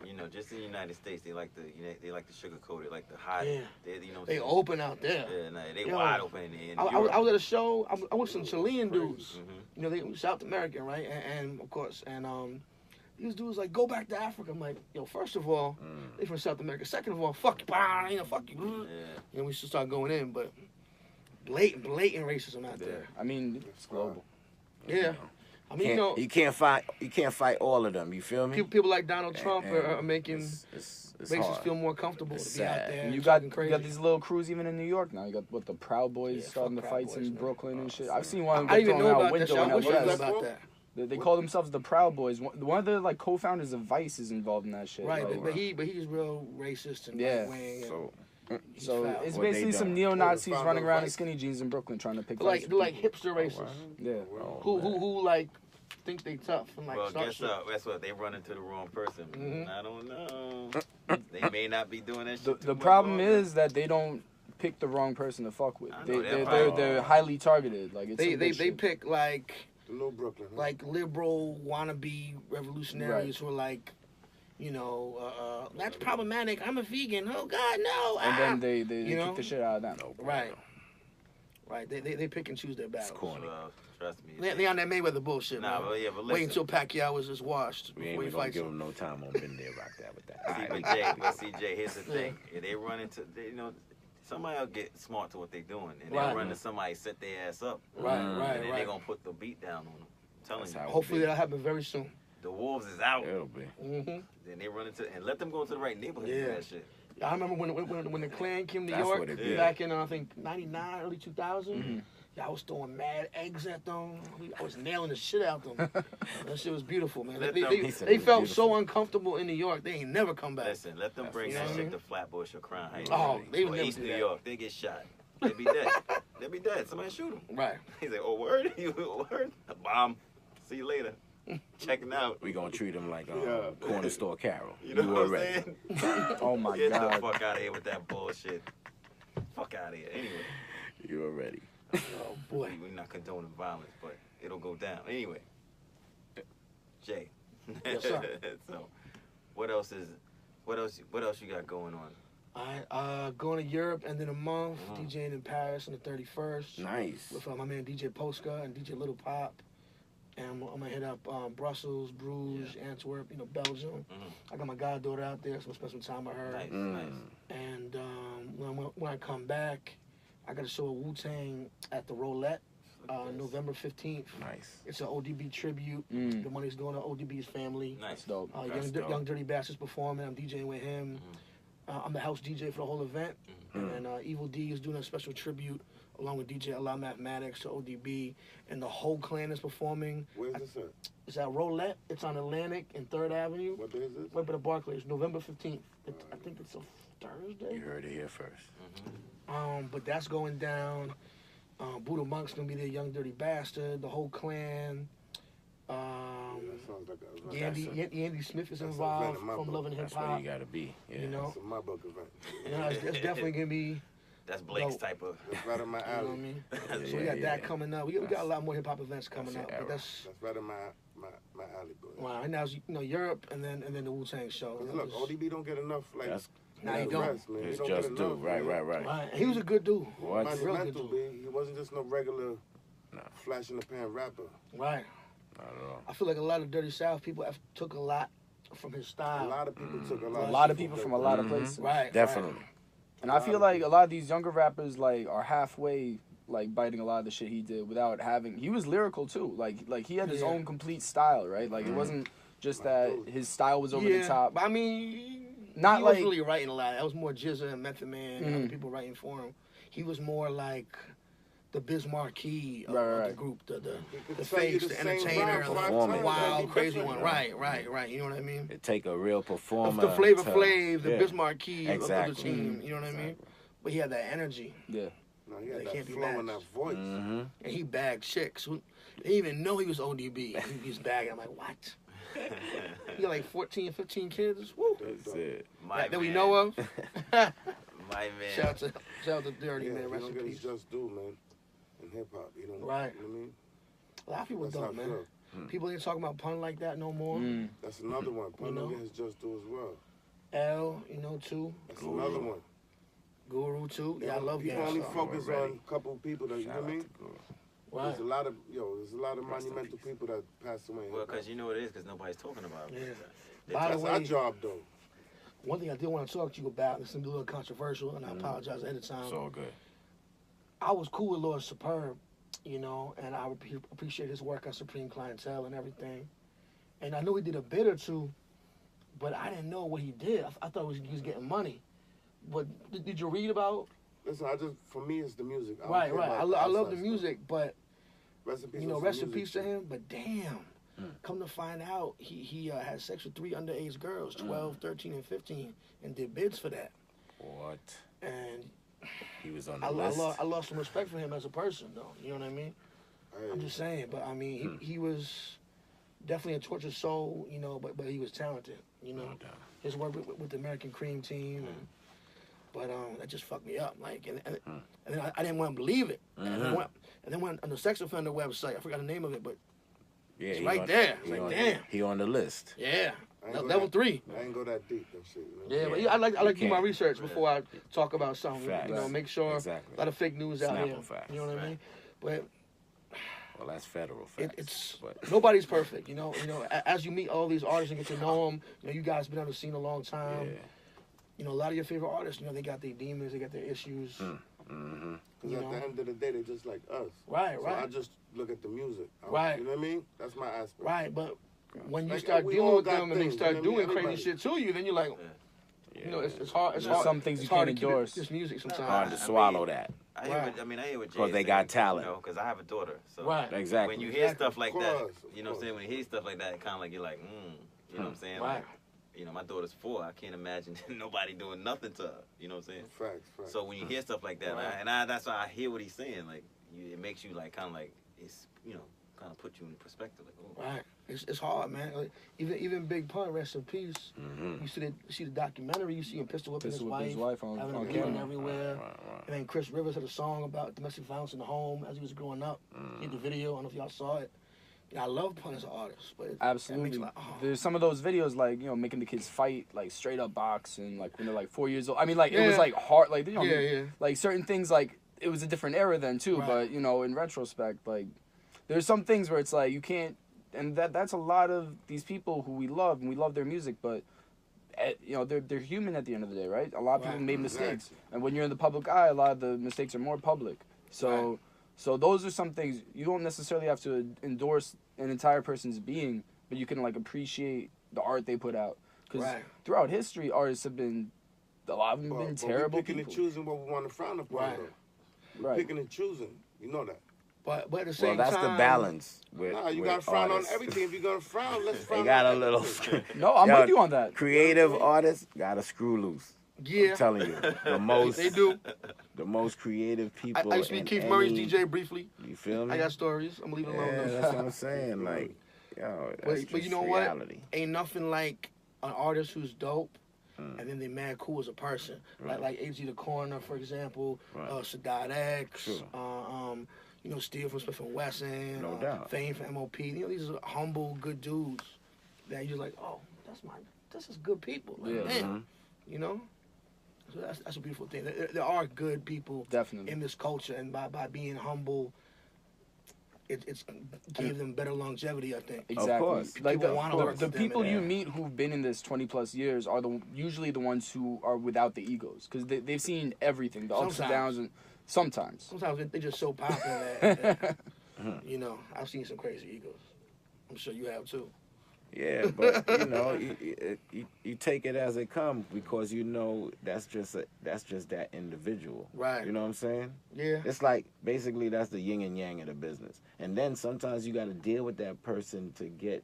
You know, just in the United States, they like to sugarcoat it, like the hide. Yeah. They They open out there. Yeah, nah, they Yo, wide open in I Europe. was at a show. I was some Chilean dudes. Mhm. You know, they South American, right? And of course, and These dudes like, go back to Africa. I'm like, yo, first of all, they from South America. Second of all, fuck you, fuck you. Yeah. And we should start going in, but blatant racism out there. I mean, it's global. Yeah. I mean, You can't fight all of them. You feel me? people like Donald Trump are making it's makes us hard. feel more comfortable It's to be out sad. there. And you and got talking crazy. these little crews even in New York now. You got the Proud Boys Yeah, starting the fuck Proud fights Boys, in man. Brooklyn and shit. I've seen one I didn't even thrown know out about that window shit. I in wish I knew LA. about that. They call themselves the Proud Boys. One of the like co-founders of Vice is involved in that shit. Right, like, but he's real racist and Yeah. right wing. So So it's What they basically some done? neo-Nazis Found running out around in Vice. skinny jeans in Brooklyn trying to pick They're fights like with people. hipster racists Yeah. who like think they tough and like Well, start guess shit. Guess what? They run into the wrong person. Mhm. I don't know. They may not be doing that shit. The problem is that they don't pick the wrong person to fuck with. I know, They're highly targeted. Like it's They some they good they shit. pick like The New Brooklyn. Huh? like liberal wannabe revolutionaries who are like, that's problematic. I'm a vegan. Oh God, no. And then they You know? kick the shit out of them. Right. They pick and choose their battles. corny. Trust me. They on that Mayweather bullshit. Nah, man. but yeah, but Wait listen. until Pacquiao was just washed We before ain't he even gonna fights give him. them no time on been there rock that with that. See, Alright. but CJ, here's the thing. If they run into, somebody will get smart to what they're doing, and Right. they'll run to somebody, set their ass up, Right, and then they're right. gonna put the beat down on them. I'm telling That's you, how it Hopefully be. that'll happen very soon. the wolves is out. It'll be. hmm Then they run into, and let them go to the right neighborhood and do Yeah. that shit. I remember when the Klan came to That's York what it did. back in I think '99, early 2000. Mm-hmm. Yeah, I was throwing mad eggs at them. I was nailing the shit out them. That shit was beautiful, man. Let They, them- they, He said they it was felt beautiful. so uncomfortable in New York. They ain't never come back. Listen, let them bring You know that what I shit mean? to Flatbush or Crown Heights. Oh, they would or never East do New that. York. They get shot. They be dead. They be dead. Somebody shoot them. Right. He's like, oh, word? You word? A bomb. See you later. Checking out. We gonna treat them like Yeah. corner store Carol. You know what I'm already. saying? Oh my Get the god. fuck out of here with that bullshit. Fuck out of here. Anyway, You already. Oh boy. we're not condoning violence, but it'll go down. Anyway, Jay. Yes, sir. So, what else you got going on? Going to Europe end of the month, Mhm. DJing in Paris on the 31st Nice. with my man DJ Polska and DJ Little Pop. And I'm gonna hit up Brussels, Bruges, Antwerp, Belgium. Mhm. I got my goddaughter out there, so I'm gonna spend some time with her. Nice, Mm. nice. And when I come back, I got a show with Wu-Tang at the Roulette, November 15th. Nice. It's an ODB tribute. Mm. The money's going to ODB's family. Nice. That's dope. That's dope. Young Dirty Bastards performing. I'm DJing with him. I'm the house DJ for the whole event. And Evil D is doing a special tribute along with DJ Allah Mathematics to ODB. And the whole clan is performing. Where's this at? It's at Roulette. It's on Atlantic and 3rd Avenue. What day is this? Right by the Barclays, November 15th. I think it's a Thursday. You heard it here first. But that's going down. Buddha Monk's gonna be there, Young Dirty Bastard, the whole clan. That sounds like a Yandy Smith is that's an involved event in my from book. Love and Hip That's where Hop. you gotta be. Yeah. You know, That's a my book event. it's definitely gonna be. That's Blake's Dope. type of. That's right in my You know what I alley. mean? Yeah, So we got yeah. that coming up. We got a lot more hip hop events coming That's up. your But era. that's That's right in my alley, boy. wow. Right now, it's, Europe and then the Wu Tang show. 'Cause look, ODB don't get enough like. That's Nah, he the don't. rest, man. He it's don't just get do. enough, Right, man. right. Right. He was a good dude. What? Real good Monumental, dude. B. He wasn't just no regular No. flash in the pan rapper. Right. Not at all. I feel like a lot of Dirty South people have took a lot from his A style. lot of people took A lot of people from a lot of Mhm. places. Right. Definitely. And I feel like a lot of these younger rappers like are halfway like biting a lot of the shit he did without having. He was lyrical too. Like he had his Yeah. own complete style, right? Like it wasn't just that his style was over the top. But I mean, Not he like- wasn't really writing a lot. That was more Jizza and Method Man and other Mhm. people writing for him. He was more like the Biz Markie of, Right, of the right. group, the could tell you face, the the same entertainer, rhyme the five times, that'd wild, be crazy different. one. Right. You know what I mean? It take a real Of performer. the Flavor to- Flav, the yeah. Biz Markie Exactly. of the team. You know what I mean? But he had that energy, Yeah. No, he They had that can't be flow and that matched. voice. Mhm. and he bagged chicks who didn't even know he was ODB. He was bagging. I'm like, what? He got like 14, 15 kids. Woo. That's it. My That we man. know of. My man. Shout out to Dirty Yeah, Man. he Rest don't in get his peace. just due, man. In hip hop, you know. Right. You know what I mean? A lot of people That's how don't, I man. feel. People ain't talking about pun like that no more. Mm. That's another one. Pun You know? don't get his just due as well. L, too. That's Guru. another one. Guru too. Yeah, I love People Gang only Starr. focus Already. on a couple people that, you know Shout what I out mean? to Guru. Right. There's a lot of Rest in monumental peace. people that passed away. Well, because you know what it is, because nobody's talking about it. Yeah. By the That's way, our job, though. one thing I did want to talk to you about, this is a little controversial, and I apologize ahead of time. It's all good. I was cool with Lord Superb, you know, and I appreciate his work on Supreme Clientele and everything. And I knew he did a bit or two, but I didn't know what he did. I thought he was getting money. But did you read about? Listen, for me, it's the music. Right. I love the music, but rest in peace. you know, rest in peace to him. But damn, Mm. come to find out, he had sex with 3 underage girls, 12, 13, and 15, and did bids for that. What? And He was on the I list. lost some respect for him as a person, though. You know what I mean? I'm just saying. But I mean, he was definitely a tortured soul, you know. But he was talented, you know. No doubt. His work with the American Cream Team, but that just fucked me up. Like, and then I didn't want to believe it. And then went on the sex offender website. I forgot the name of it, but Yeah, it's he right on- there. he It's like, on- damn. He on the list. Yeah, I ain't go level that- 3. I ain't go that deep and shit. You know? Yeah, but Yeah, I like you to do my can't. research before I talk about something. Facts. You know, make sure Exactly. a lot of fake news out Snapple here. facts. You know what I mean? But Well, that's federal facts. it's but nobody's perfect. You know, as you meet all these artists and get to know them, you know, you guys been on the scene a long time. yeah. You know, a lot of your favorite artists, you know, they got their demons, they got their issues. Mm-hmm. Because at the end of the day, they're just like us. Right, So right. I just look at the music. Right. You know what I mean? That's my aspect. Right, but when you Like, start we dealing all with got them and they things, start you know what I doing mean? crazy Everybody. shit to you, then you're like, Yeah. you know, it's hard. It's There's hard. some things it's you hard can't to keep endorse. this music sometimes. Hard to I swallow mean, that. I hear Right. what Jay Because is they saying, got talent. You know, because I have a daughter. So Right. Exactly. when you hear Exactly. stuff like Of that, course, you know what I'm saying? When you hear stuff like that, kind of like you're like, you know what I'm saying? Right. Like, you know, my daughter's 4. I can't imagine nobody doing nothing to her. You know what I'm saying? Facts. So when you hear stuff like that, Right. that's why I hear what he's saying. Like, it makes you like kind of like it's kind of put you in perspective. Like, oh. Right. It's hard, man. Like, even Big Pun, rest in peace. Mm-hmm. You see the documentary. You see him pistol whipping Pistol his whipping wife, his wife on having a camera. gun everywhere. Right. And then Chris Rivers had a song about domestic violence in the home as he was growing up. He had the video. I don't know if y'all saw it. Yeah, I love Pun as an artist, but Absolutely. That makes like, oh. There's some of those videos like, making the kids fight, like straight up box and like when they're like 4 years old. I mean, like it was like hard, like, Yeah. like certain things, like it was a different era then too, Right. but in retrospect, like there's some things where it's like you can't, and that's a lot of these people who we love and we love their music, but they're human at the end of the day, right? A lot of people Right. made mistakes, Exactly. and when you're in the public eye, a lot of the mistakes are more public. So, Right. so those are some things you don't necessarily have to endorse an entire person's being, but you can like appreciate the art they put out. Because Right. throughout history, artists have been, a lot of them have been terrible we're picking people. and choosing what we want to frown upon, Right. though. Right. Picking and choosing. You know that. But at the Well, same that's time, the balance. With, Nah, you with got to frown artists. on everything. If you're going to frown, let's frown They got on a little. everything. No, I'm Yo, with you on that. Creative artists got to screw loose. Yeah, I'm telling you, the most they do. the most creative I people. used to be in Keith Murray's any- DJ briefly. You feel me? I got stories. I'm gonna leave it alone. Yeah, though. that's what I'm saying. Like, yo, that's But you just know reality. what? Ain't nothing like an artist who's dope, and then they mad cool as a person. Right. Like AG the Coroner, for example, Right. Sadat X, Sure. Steve from Smith and Wesson, No doubt. Fame from MOP. These are humble, good dudes that you're like, oh, this is good people. Like, Yeah. damn, you know. So that's a beautiful thing. There are good people Definitely. in this culture, and by being humble, it's gave them better longevity, I think. Exactly. course. Like People wanna work the with them people and- you meet who've been in this 20 plus years are usually the ones who are without the egos because they've seen everything, the ups and Sometimes. downs, and sometimes. Sometimes they're just so popular that I've seen some crazy egos. I'm sure you have too. Yeah, but you take it as it comes because that's just that individual. Right. You know what I'm saying? Yeah. It's like basically that's the yin and yang of the business. And then sometimes you got to deal with that person to get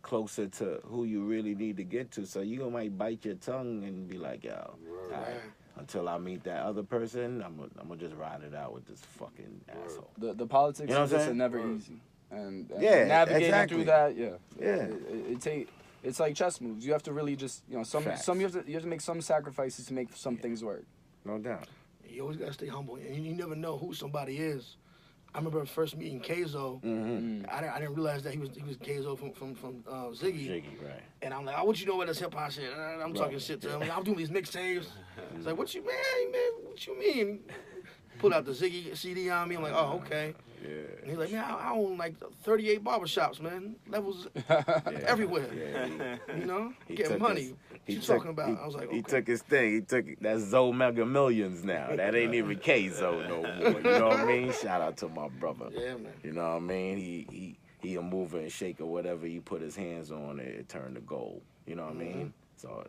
closer to who you really need to get to. So you might bite your tongue and be like, yo, all right, until I meet that other person, I'm gonna just ride it out with this fucking asshole. The politics You know of what I'm this are saying? never easy. And Yeah, navigating exactly. through that, Yeah. It's like chess moves. You have to really just Facts. you have to make some sacrifices to make some things work. No doubt. You always gotta stay humble, and you never know who somebody is. I remember first meeting Keizo. Mm-hmm. I didn't realize that he was Keizo from Ziggy. Jiggy, right. And I'm like, oh, what you know about this hip hop shit? I'm talking shit to him. I'm doing these mixtapes. It's like, what you mean? Pulled out the Ziggy CD on me. I'm like, oh, okay. Yeah. And he's like, man, I own like 38 barbershops, man. Levels everywhere. Yeah, You know, he getting took money. his- What you talking about? I was like, okay. He took his thing. He took that's Zoe Mega Millions now. That ain't even K-Zo no more. You know what I mean? Shout out to my brother. Yeah, man. You know what I mean? He a mover and shaker. Whatever he put his hands on, it turned to gold. You know what I mean? So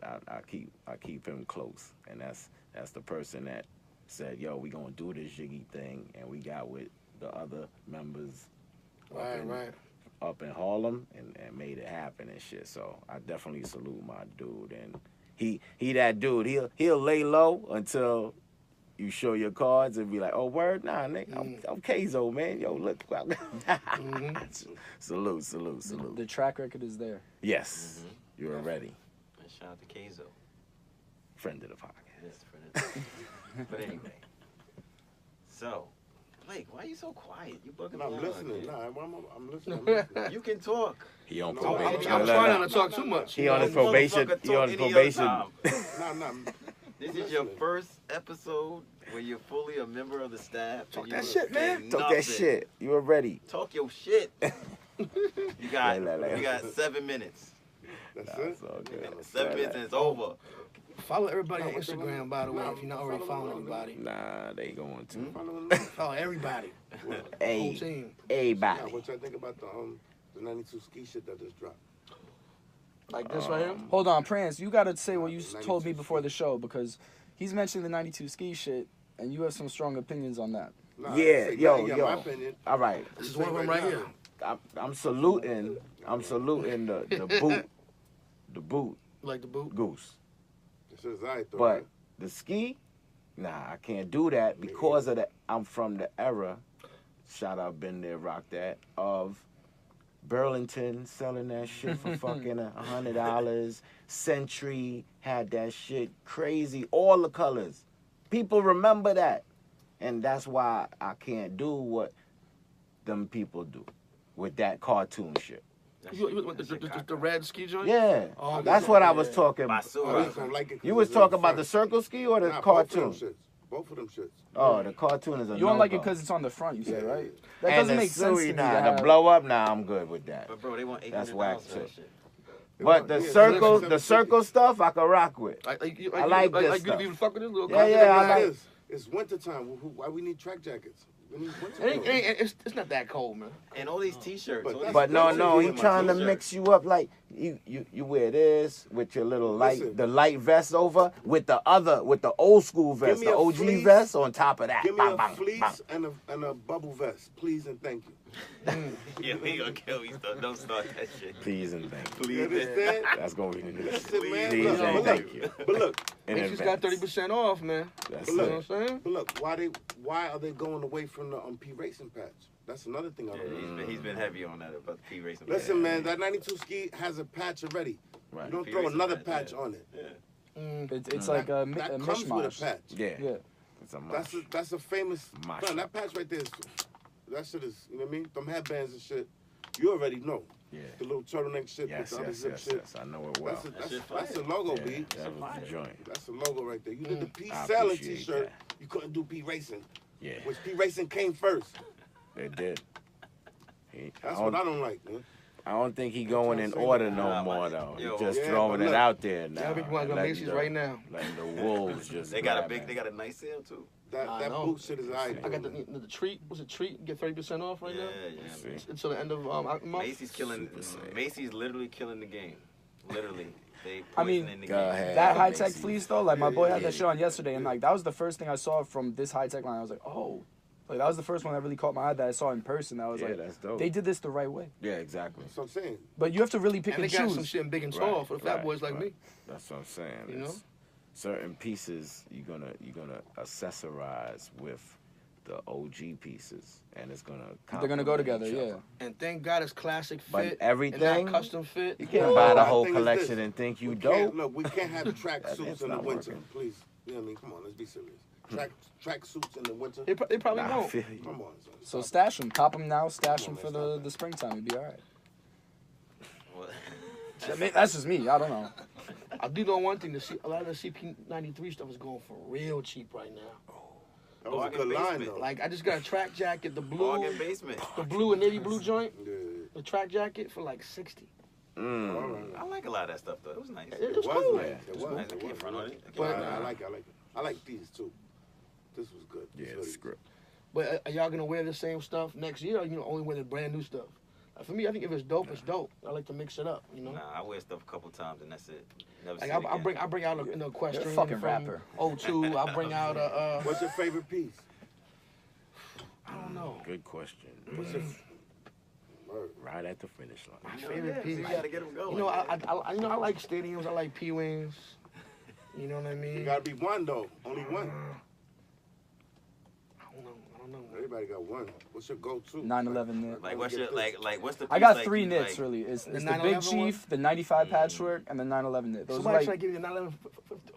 I keep him close, and that's the person that said, yo, we gonna do this Jiggy thing, and we got with the other members up in Harlem and made it happen and shit. So I definitely salute my dude, and he that dude. He'll lay low until you show your cards and be like, oh, word? Nah, nigga, I'm K-Zo, man. Yo, look. Salute. The track record is there. Yes, you are ready. And shout out to K-Zo. Friend of the podcast. Yes, friend of the But anyway. So, Blake, why are you so quiet? You bugging No, me I'm out listening. again. Nah, I'm listening. You can talk. He on No, probation. I'm trying not to talk too much. He on his Motherfucker probation. talk He on his any other probation. time. Nah. This is your first episode where you're fully a member of the staff. Talk and that you shit, man. say Talk nothing. that shit. You are ready. Talk your shit. You got Like. you got 7 minutes. That's Nah, it. it's all good. 7 minutes and it's over. Follow everybody on Instagram, by the way, if you're not already following everybody. Nah, they going to. Following me. Follow everybody. Whole Hey, team. Yeah, everybody. what y'all think about the 92 ski shit that just dropped? Like this right here. Hold on, Prance. You gotta say what you 92 told me before the show because he's mentioning the 92 ski shit, and you have some strong opinions on that. Nah, Yeah, say yo. my opinion. All right. This is one of them right here. I'm saluting the boot Like the boot. goose. This is alright though. But right? the ski, nah, I can't do that because of the. I'm from the era. Shout out, been there, rock that of Burlington selling that shit for fucking $100. Century had that shit crazy, all the colors. People remember that, and that's why I can't do what them people do with that cartoon shit. You want the red ski joint? Yeah, Oh, that's what I was talking. I Basura. just don't like it 'cause You was it's talking about the front. circle ski or the Nah, cartoon? Both of them shits. Oh, the cartoon is a You don't like it no-go. because it's on the front, you said, right? That And doesn't the make sense to me. Nah, to the have- blow up, nah, I'm good with that. But bro, they want $800 That's whack, for that too. shit. But the circle stuff, I can rock with. Like I like you this you stuff. even fuck with this little Yeah, cartoon? yeah, I Like like. this. It's wintertime. Why we need track jackets? We need winter It ain't, it's not that cold, man. And all these t-shirts. But all that's- these- But no, That's he my trying to t-shirt. mix you up like you wear this with your little Listen. the light vest over with the old school vest, me the a OG fleece. vest on top of that. Give me Bang, a bang, fleece bang. and a bubble vest, please and thank you. Yeah, he gonna kill me. So don't start that shit. Please and thank you. You Please. understand? That's gonna be the new Listen, man. Please Look, and but thank look, you. but look, In Macy's got advance. 30% off, man. That's You know it. what I'm saying? but look. Why are they going away from the P racing patch? That's another thing I Yeah, don't know. he's been heavy on that about the P racing. Listen, man, that 92 ski has a patch already. Right. You don't P throw racing another patch, patch yeah. on it. Yeah. It's like a that comes with a mishmash. patch. Yeah. Yeah. It's a That's mush. that's a famous. Mash Son, up. that patch right there is. That shit is. You know what I mean? Them headbands and shit. You already know. Yeah. The little turtleneck shit Yes, with the yes, other yes, zip shit. yes. I know it well. That's shit a fire. logo, Yeah, B. that was the joint. That's a logo right there. You did the P I selling appreciate T-shirt. that. You couldn't do P racing, Yeah, which P racing came first. they did. That's what I don't like, man. I don't think he going in order no more though. Yo, He's just yeah, throwing but it look. out there now. Yeah, we want to go Letting Macy's the- right now. Letting the wolves just. They got a grab big. it. They got a nice sale too. That I know. boot shit is alright. I got the treat. Was it treat? Get 30% off right Yeah, now? yeah. See? Until the end of month. Macy's killing. Super safe. Macy's literally killing the game. Literally, they I mean, poisoning the go game. ahead. That Yeah, high tech Macy's. fleece though, like my boy had Yeah. that shit on yesterday, and like that was the first thing I saw from this high tech line. I was like, oh, like that was the first one that really caught my eye that I saw in person. I was Yeah, like, that's dope. they did this the right way. Yeah, exactly. That's what I'm saying. But you have to really pick And and, they got choose. some shit big and tall Right, for the fat right, boys like right. me. That's what I'm saying. You know? It's certain pieces you're gonna accessorize with the OG pieces, and it's gonna. They're gonna go complement together, each yeah. other. And thank God it's classic fit. But and everything- not custom fit. You can't Well, buy the my whole thing is collection this. and think you We dope. can't, look, we can't have track That- suits it's in the not winter, working. please. You know what I mean? Come on, let's be serious. Track suits in the winter. They probably Nah, I won't. feel you. Come on, son. So stash them, cop them now, stash Come them on, for man, stop the springtime. You'd be all right. What? That's just me. I don't know. I do know one thing. A lot of the CP93 stuff is going for real cheap right now. That was a Bargain good line, basement. though. Like I just got a track jacket, the Bargain basement. and navy blue joint, Yeah. the track jacket for like 60. All right. I like a lot of that stuff though. It was nice. It was was cool. nice. It was. Nice. I can't front on it. I can't But- front on I it. like it. I like these too. This was good. Yeah, This the hoodie. script. But are y'all gonna wear the same stuff next year, or only wear the brand new stuff? For me, I think if it's dope, it's dope. I like to mix it up, Nah, I wear stuff a couple times and that's it. Never Like see it I again. bring out a question You're a fucking from rapper. 02. I bring out a What's your favorite piece? I don't know. Good question. What's your word? Right at the finish line. My favorite piece. You gotta get them going. I like stadiums. I like P wings. You know what I mean? You gotta be one though. Only one. I don't know. Everybody got one. What's your go-to? 9/11 knit. Like what's your what's the? I got piece, like, three you knits like, really. It's The the 9/11 Big one? Chief, the 95 patchwork, and the 9/11 knit. Those are Somebody like try to give you the 911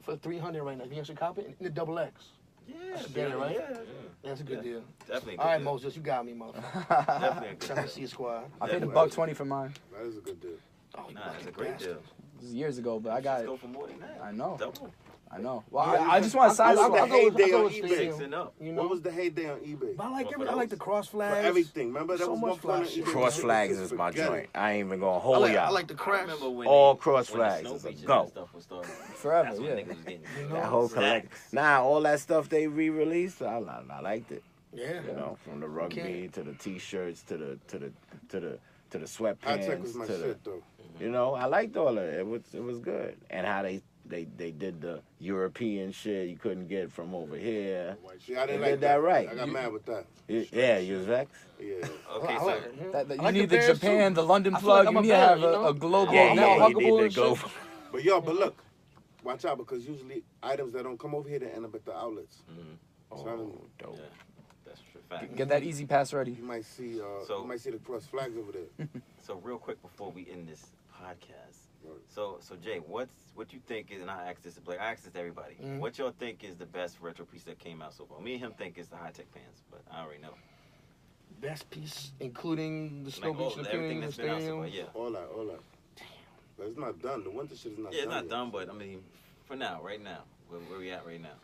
for 300 right now. Can you actually copy it? In the double X. Yeah, Get it, right? Yeah, That's a good deal. definitely. a good All right, deal. Moses, you got me, motherfucker. Definitely a good Trying to deal. see a squad. I paid Yeah. $120 for mine. That is a good deal. Oh, you Nah, lucky it's a great bastard. deal. This is years ago, but I got Let's it. go for more than that. I know. Double. I know. Well, Yeah, I just want to side I'll swap. go with- I go on with eBay. stadium, Six and up. You know? What was the heyday on eBay? But I like What for I like the those? cross For flags. everything. Remember that So was much one point on flash shit. eBay. Cross flags Just is my forget joint. it. I ain't even gonna I hold like, y'all. I like the I crash. remember when All they- cross when the flags snow is a beaches go. and stuff was starting. Forever, That's when yeah. niggas was getting That whole collect. stacks. Nah, all that stuff they re-released, I liked it. Yeah. You know, from the rugby can't- to the t-shirts to the High tech was sweatpants my to the, shit though. you know, I liked all of it. It was good. And how they did the European shit you couldn't get from over here. See, I didn't They like did that right. I got mad with that. Yeah, you was vexed. Yeah. Okay, I so like it. That, I you like need the Bears, Japan, too. the London I feel like plug. I'm You a need to Bear, have you know? a global Yeah, I'm network. all you huggable need to and go. shit. But yo, but look, watch out because usually items that don't come over here they end up at the outlets. Oh, dope. yeah, that's true fact. Get that easy pass ready. You might see So- you might see the cross flags over there. So real quick before we end this podcast, Right. so Jay, what you think is, and I asked this to Blake, I asked this to everybody. Mhm. What y'all think is the best retro piece that came out so far? Me and him think it's the high tech pants, but I already know. Best piece, including the snow Like beach, the everything the that's been out so stadium. far, yeah. All that. But it's not done. The winter shit is not Yeah, it's done. not yet. done, but I mean, for now, right now, where we at right now?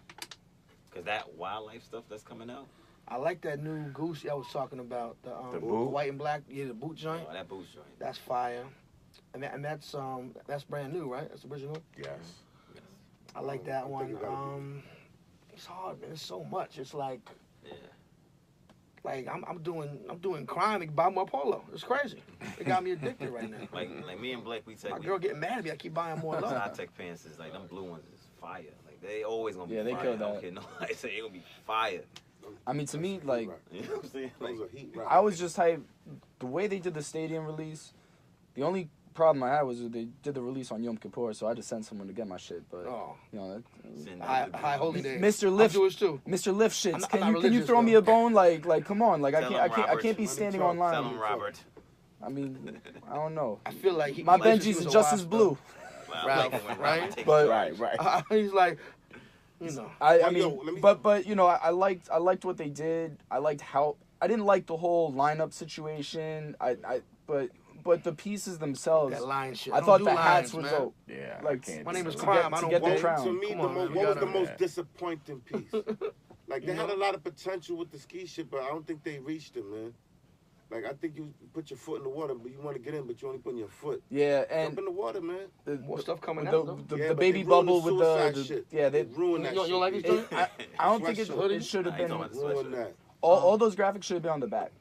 Cause that wildlife stuff that's coming out, I like that new goose I was talking about. The boot? white and black, yeah, the boot joint. oh, that boost joint. That's fire. And that's brand new, right? That's original. Yes. I like that I think one. it gotta be. It's hard, man. It's so much. It's like Yeah. I'm doing crime to buy more polo. It's crazy. It got me addicted right now. Like me and Blake, we take My girl getting mad at me. I keep buying more those low. high tech pants is like them blue ones is fire. Like they always gonna be Yeah, they fire. kill I don't that. care. No, I say it gonna be fire. I mean, to me, like, You know what I'm saying? Like, Those are heat I was just hyped. The way they did the stadium release, the only problem I had was that they did the release on Yom Kippur, so I just sent someone to get my shit. But Oh, you know, send high that- holy day. Mr. I'm Lift, Jewish too. Mr. Lift shits. I'm not Can you religious, throw me though. a bone? Like, come on. Like, I Tell can't him, Robert. be Let him standing talk. online. Tell him, Robert. I mean, I don't know. I feel like My like Benji's was a just as wasp, blue. Well, Ralph, like when right? Robert takes But- charge. Right. He's like, you know. I Well, mean, yo, let me- but you know, I liked what they did. I liked how I didn't like the whole lineup situation. But the pieces themselves, That line shit. I don't thought do the lines, hats were man. dope. Yeah. Like, I can't My do name is that. to Crime. get- I to don't get the vote. crown. To me, Come the on, man, we what was gotta- the most Yeah. disappointing piece? Like they had a lot of potential with the ski shit, but I don't think they reached it, man. Like I think you put your foot in the water, but you want to get in, but you only putting your foot. Yeah, Jump and in the water, man. More stuff coming the, out, though. the, Yeah, the but baby they ruined bubble the with the suicide shit. yeah They they. ruined that You shit. don't like this B. joint? I don't think Sweatshirt. it should have Nah, he's been. talking about Ruined that. All those graphics should have been on the back,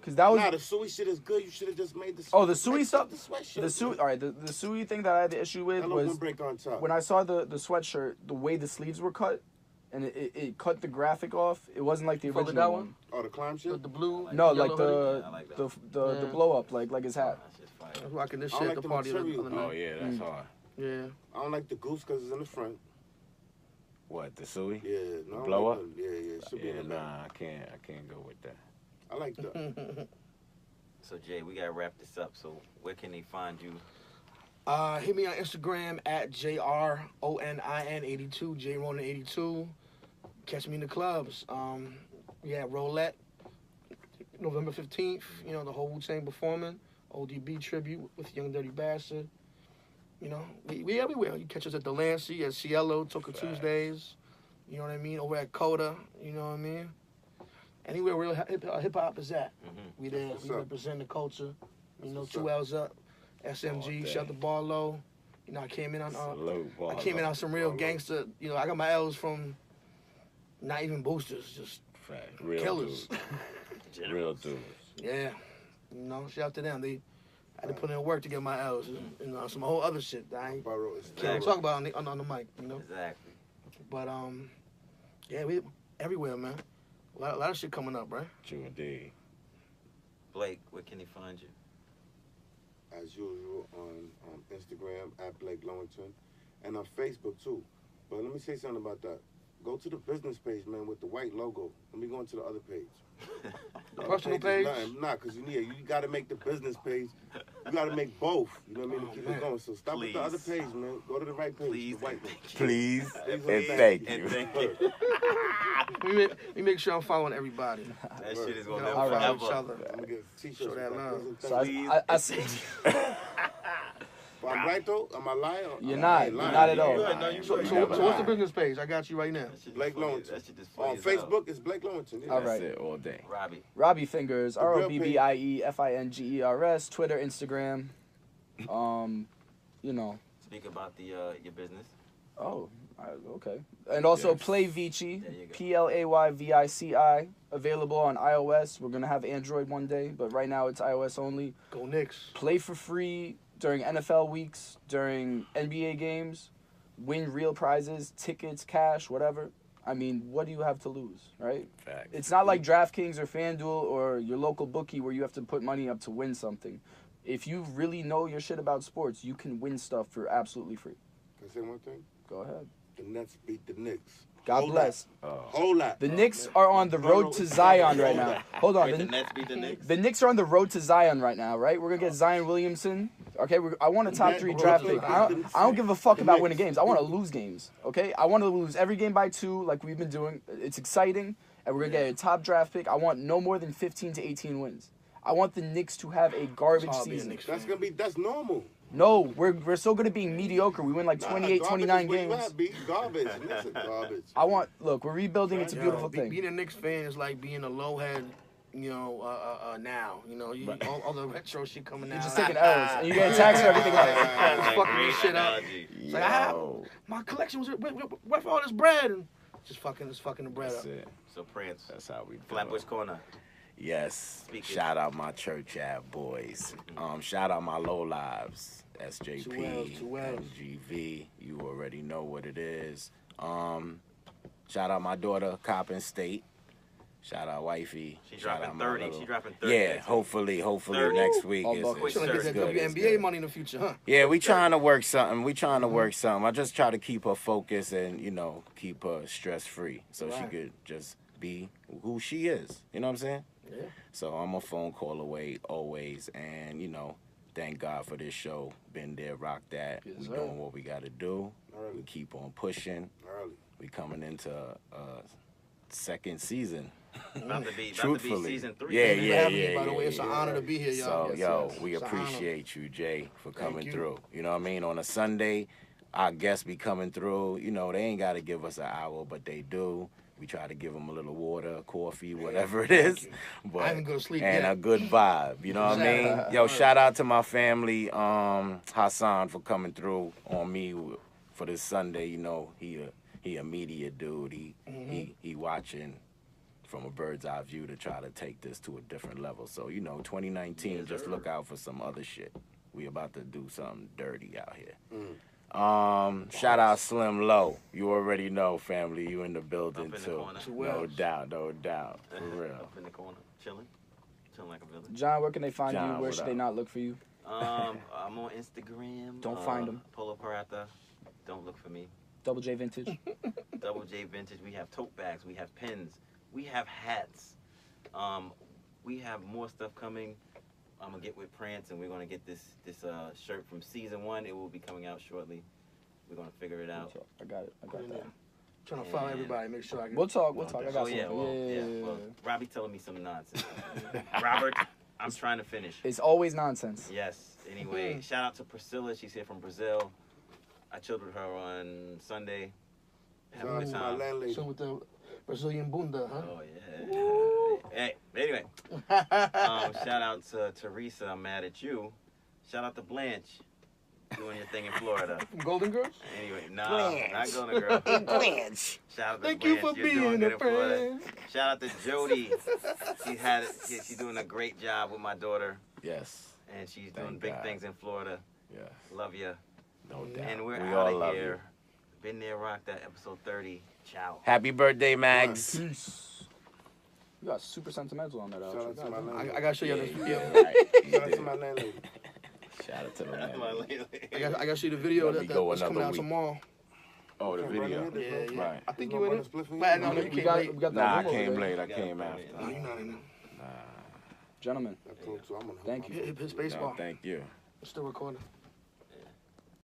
because that was Nah, the Suey shit is good. You should have just made the. Oh, the Suey stuff? The sweatshirt. the Suey. All right, the Suey thing that I had the issue with That was little break on top. when I saw the sweatshirt, the way the sleeves were cut, and it cut the graphic off. It wasn't like the Fuck with original that one. one? Oh, the climb shit. The blue. No, yellow like hoodie. I like that. the Yeah. blow up, like his hat. That's just fire. I was rocking this I shit don't at like the the party the material. other Oh night. yeah, that's hard. Yeah. I don't like the goose because it's in the front. What, the Suey? Yeah, no, I don't blow like up? the- Yeah, it should be Yeah, in the back. nah, I can't go with that. I like that. So Jay, we gotta wrap this up. So where can they find you? Hit me on Instagram at JRONIN82, J Ronin 82. Catch me in the clubs. Yeah, Roulette, November 15th. You know, the whole Wu-Tang performing. ODB tribute with Young Dirty Bastard. You know, we everywhere. You catch us at Delancey, at Cielo, Toca Tuesdays. You know what I mean? Over at Coda, you know what I mean? Anywhere real hip hop is at. We there. What's We up? represent the culture. You know, What's 2 up? L's up. SMG, All shut the day. bar low. You know, I came in on Salute, I came in on some real Barlow. gangster. You know, I got my L's from not even boosters, just Fact. Real killers. dudes. Real dudes. Yeah. You know, shout out to them. They had to put in work to get my L's and some whole other shit that I ain't Barrow is can't Exactly. talk about on the mic, you know. Exactly. But yeah, we everywhere, man. A lot of shit coming up, right? True indeed. Blake, where can he find you? as usual on Instagram at Blake Lowington and on Facebook too. But let me say something about that. Go to the business page, man, with the white logo. Let me go into the other page. The personal page? Nah, because you got to make the business page. You got to make both. You know what I mean? To keep it going. So stop with the other page, man. Go to the right page. Please, the white one. Please and thank and you. thank you. Let me make sure I'm following everybody. That shit is You gonna know, live follow each forever. other. I'm going to get t-shirts. Show that with love. present So thing. I see. But I'm right, though? Am I lying? You're I not. ain't You're lying. not at all. Good, no, you So, good. so, You so never what's the lie. business page? I got you right now. That shit Blake just funny. Lowington. That shit just funny On as hell. Facebook, it's Blake Lowington. Yeah. All That's right. it all day. Robbie. Robbie Fingers, The real ROBBIEFINGERS, Twitter, Instagram. You know. Speak about the your business. Oh, okay. And also Yes. Play Vici, There you go. PLAYVICI, available on iOS. We're gonna have Android one day, but right now it's iOS only. Go Knicks. Play for free during NFL weeks, during NBA games, win real prizes, tickets, cash, whatever. I mean, what do you have to lose, right? Fact. It's not like DraftKings or FanDuel or your local bookie where you have to put money up to win something. If you really know your shit about sports, you can win stuff for absolutely free. Can I say one thing? Go ahead. The Nets beat the Knicks. God Hold bless. Hold that. The Knicks are on the road to Zion right now. Hold on. Wait, the The, Nets beat the Knicks. the Knicks are on the road to Zion right now, right? We're going to get Zion Williamson. Okay, I want a top 3 draft pick. I don't give a fuck about winning games. I want to lose games, okay? I want to lose every game by 2 like we've been doing. It's exciting, and we're going to get a top draft pick. I want no more than 15 to 18 wins. I want the Knicks to have a garbage It's hard being a season. Knicks That's normal. No, we're so good at being mediocre. We win like 28, 29 games. Garbage. Knicks are garbage. Look, we're rebuilding. It's a beautiful thing. Being a Knicks fan is like being a low head, you know, now. You know, all the retro shit coming out. You're just taking L's, and you're getting taxed for everything else. Just fucking this shit up. Analogy. It's like, my collection was where for all this bread? And just fucking the bread That's up. it. So Prince, That's how we do Flatbush it. Corner. Yes. Speak it. Shout out my church ad boys. Shout out my low lives. SJP, 2Ls. MGV. You already know what it is. Shout out my daughter, Coppin State. Shout out wifey. She's Shout dropping out my 30. little- She's dropping 30. Yeah, hopefully 30. next week All is buckets. Trying to get Sir, that good, it's WNBA good. money in the future, huh? Yeah, we trying to work something. I just try to keep her focused and, keep her stress free so she Right. could just be who she is. You know what I'm saying? Yeah. So I'm a phone call away always, and thank God for this show. Been there, rock that. Yes, We sir. doing what we got to do. Early. We keep on pushing. Early. We coming into second season. About to be Truthfully, season 3. yeah, Thank you for yeah, having me, yeah. by the way. It's yeah, an yeah. honor to be here, y'all. So, Yes, we It's an honor. appreciate you, Jay, for coming you. through. You know what I mean? On a Sunday, our guests be coming through. They ain't got to give us an hour, but they do. We try to give them a little water, coffee, whatever it is. But, I haven't go to sleep and yet. a good vibe. You know what I mean? Exactly. Yo, shout out to my family, Hassan, for coming through on me for this Sunday. He a media dude. He watching from a bird's eye view to try to take this to a different level. So, 2019, Yes, just sir. look out for some other shit. We about to do something dirty out here. Shout out Slim Low. You already know, family. You in the building, Up in the too. corner. No doubt, no doubt. For real. Up in the corner, chilling like a villain. John, where can they find John, you? Where what should they up? not look for you? I'm on Instagram. Don't find 'em. Polo Parata. Don't look for me. Double J Vintage. Double J Vintage. We have tote bags. We have pens. We have hats. We have more stuff coming. I'm gonna get with Prance, and we're gonna get this shirt from season 1. It will be coming out shortly. We're gonna figure it out. I got it. I got that. Trying to follow And- everybody, make sure I get. We'll talk. I got Oh some. yeah, well, yeah. well, Robbie telling me some nonsense. Robert, I'm trying to finish. It's always nonsense. Yes. Anyway, shout out to Priscilla. She's here from Brazil. I chilled with her on Sunday. Have a Shout out good to my time. landlady. So with the Brazilian bunda, huh? Oh yeah. Hey, anyway, shout out to Teresa. I'm mad at you. Shout out to Blanche, doing your thing in Florida. From Golden Girls? Anyway, nah, Blanche. not Golden Girl. Blanche. Shout out to Thank you Blanche. for You're doing being good a in Florida. friend. Shout out to Jody. She's doing a great job with my daughter, Yes. and she's Thank doing big God. things in Florida. Yes. Love you. No doubt. And we're we out all of love here. you. Been there, rock that episode 30. Ciao. Happy birthday, Mags. Peace. You got super sentimental on that Shout outro. out to my God damn. landlady. I gotta show you this video. Right. You Shout out did. to my landlady. Shout out to the That's my man. lady. I gotta show you the video Let me go that's coming another out week. tomorrow. Oh, the Can't run video. in here, Yeah, there's no- yeah. Right. I think there's you no in running it. split for you? But no, No, you we came got, late. we got that Nah, I room over came there. late. I You came got it. after. No, you're not in it. Nah. Gentlemen. That's cool too. I'm gonna Thank you. His baseball. No, thank you. It's still recording.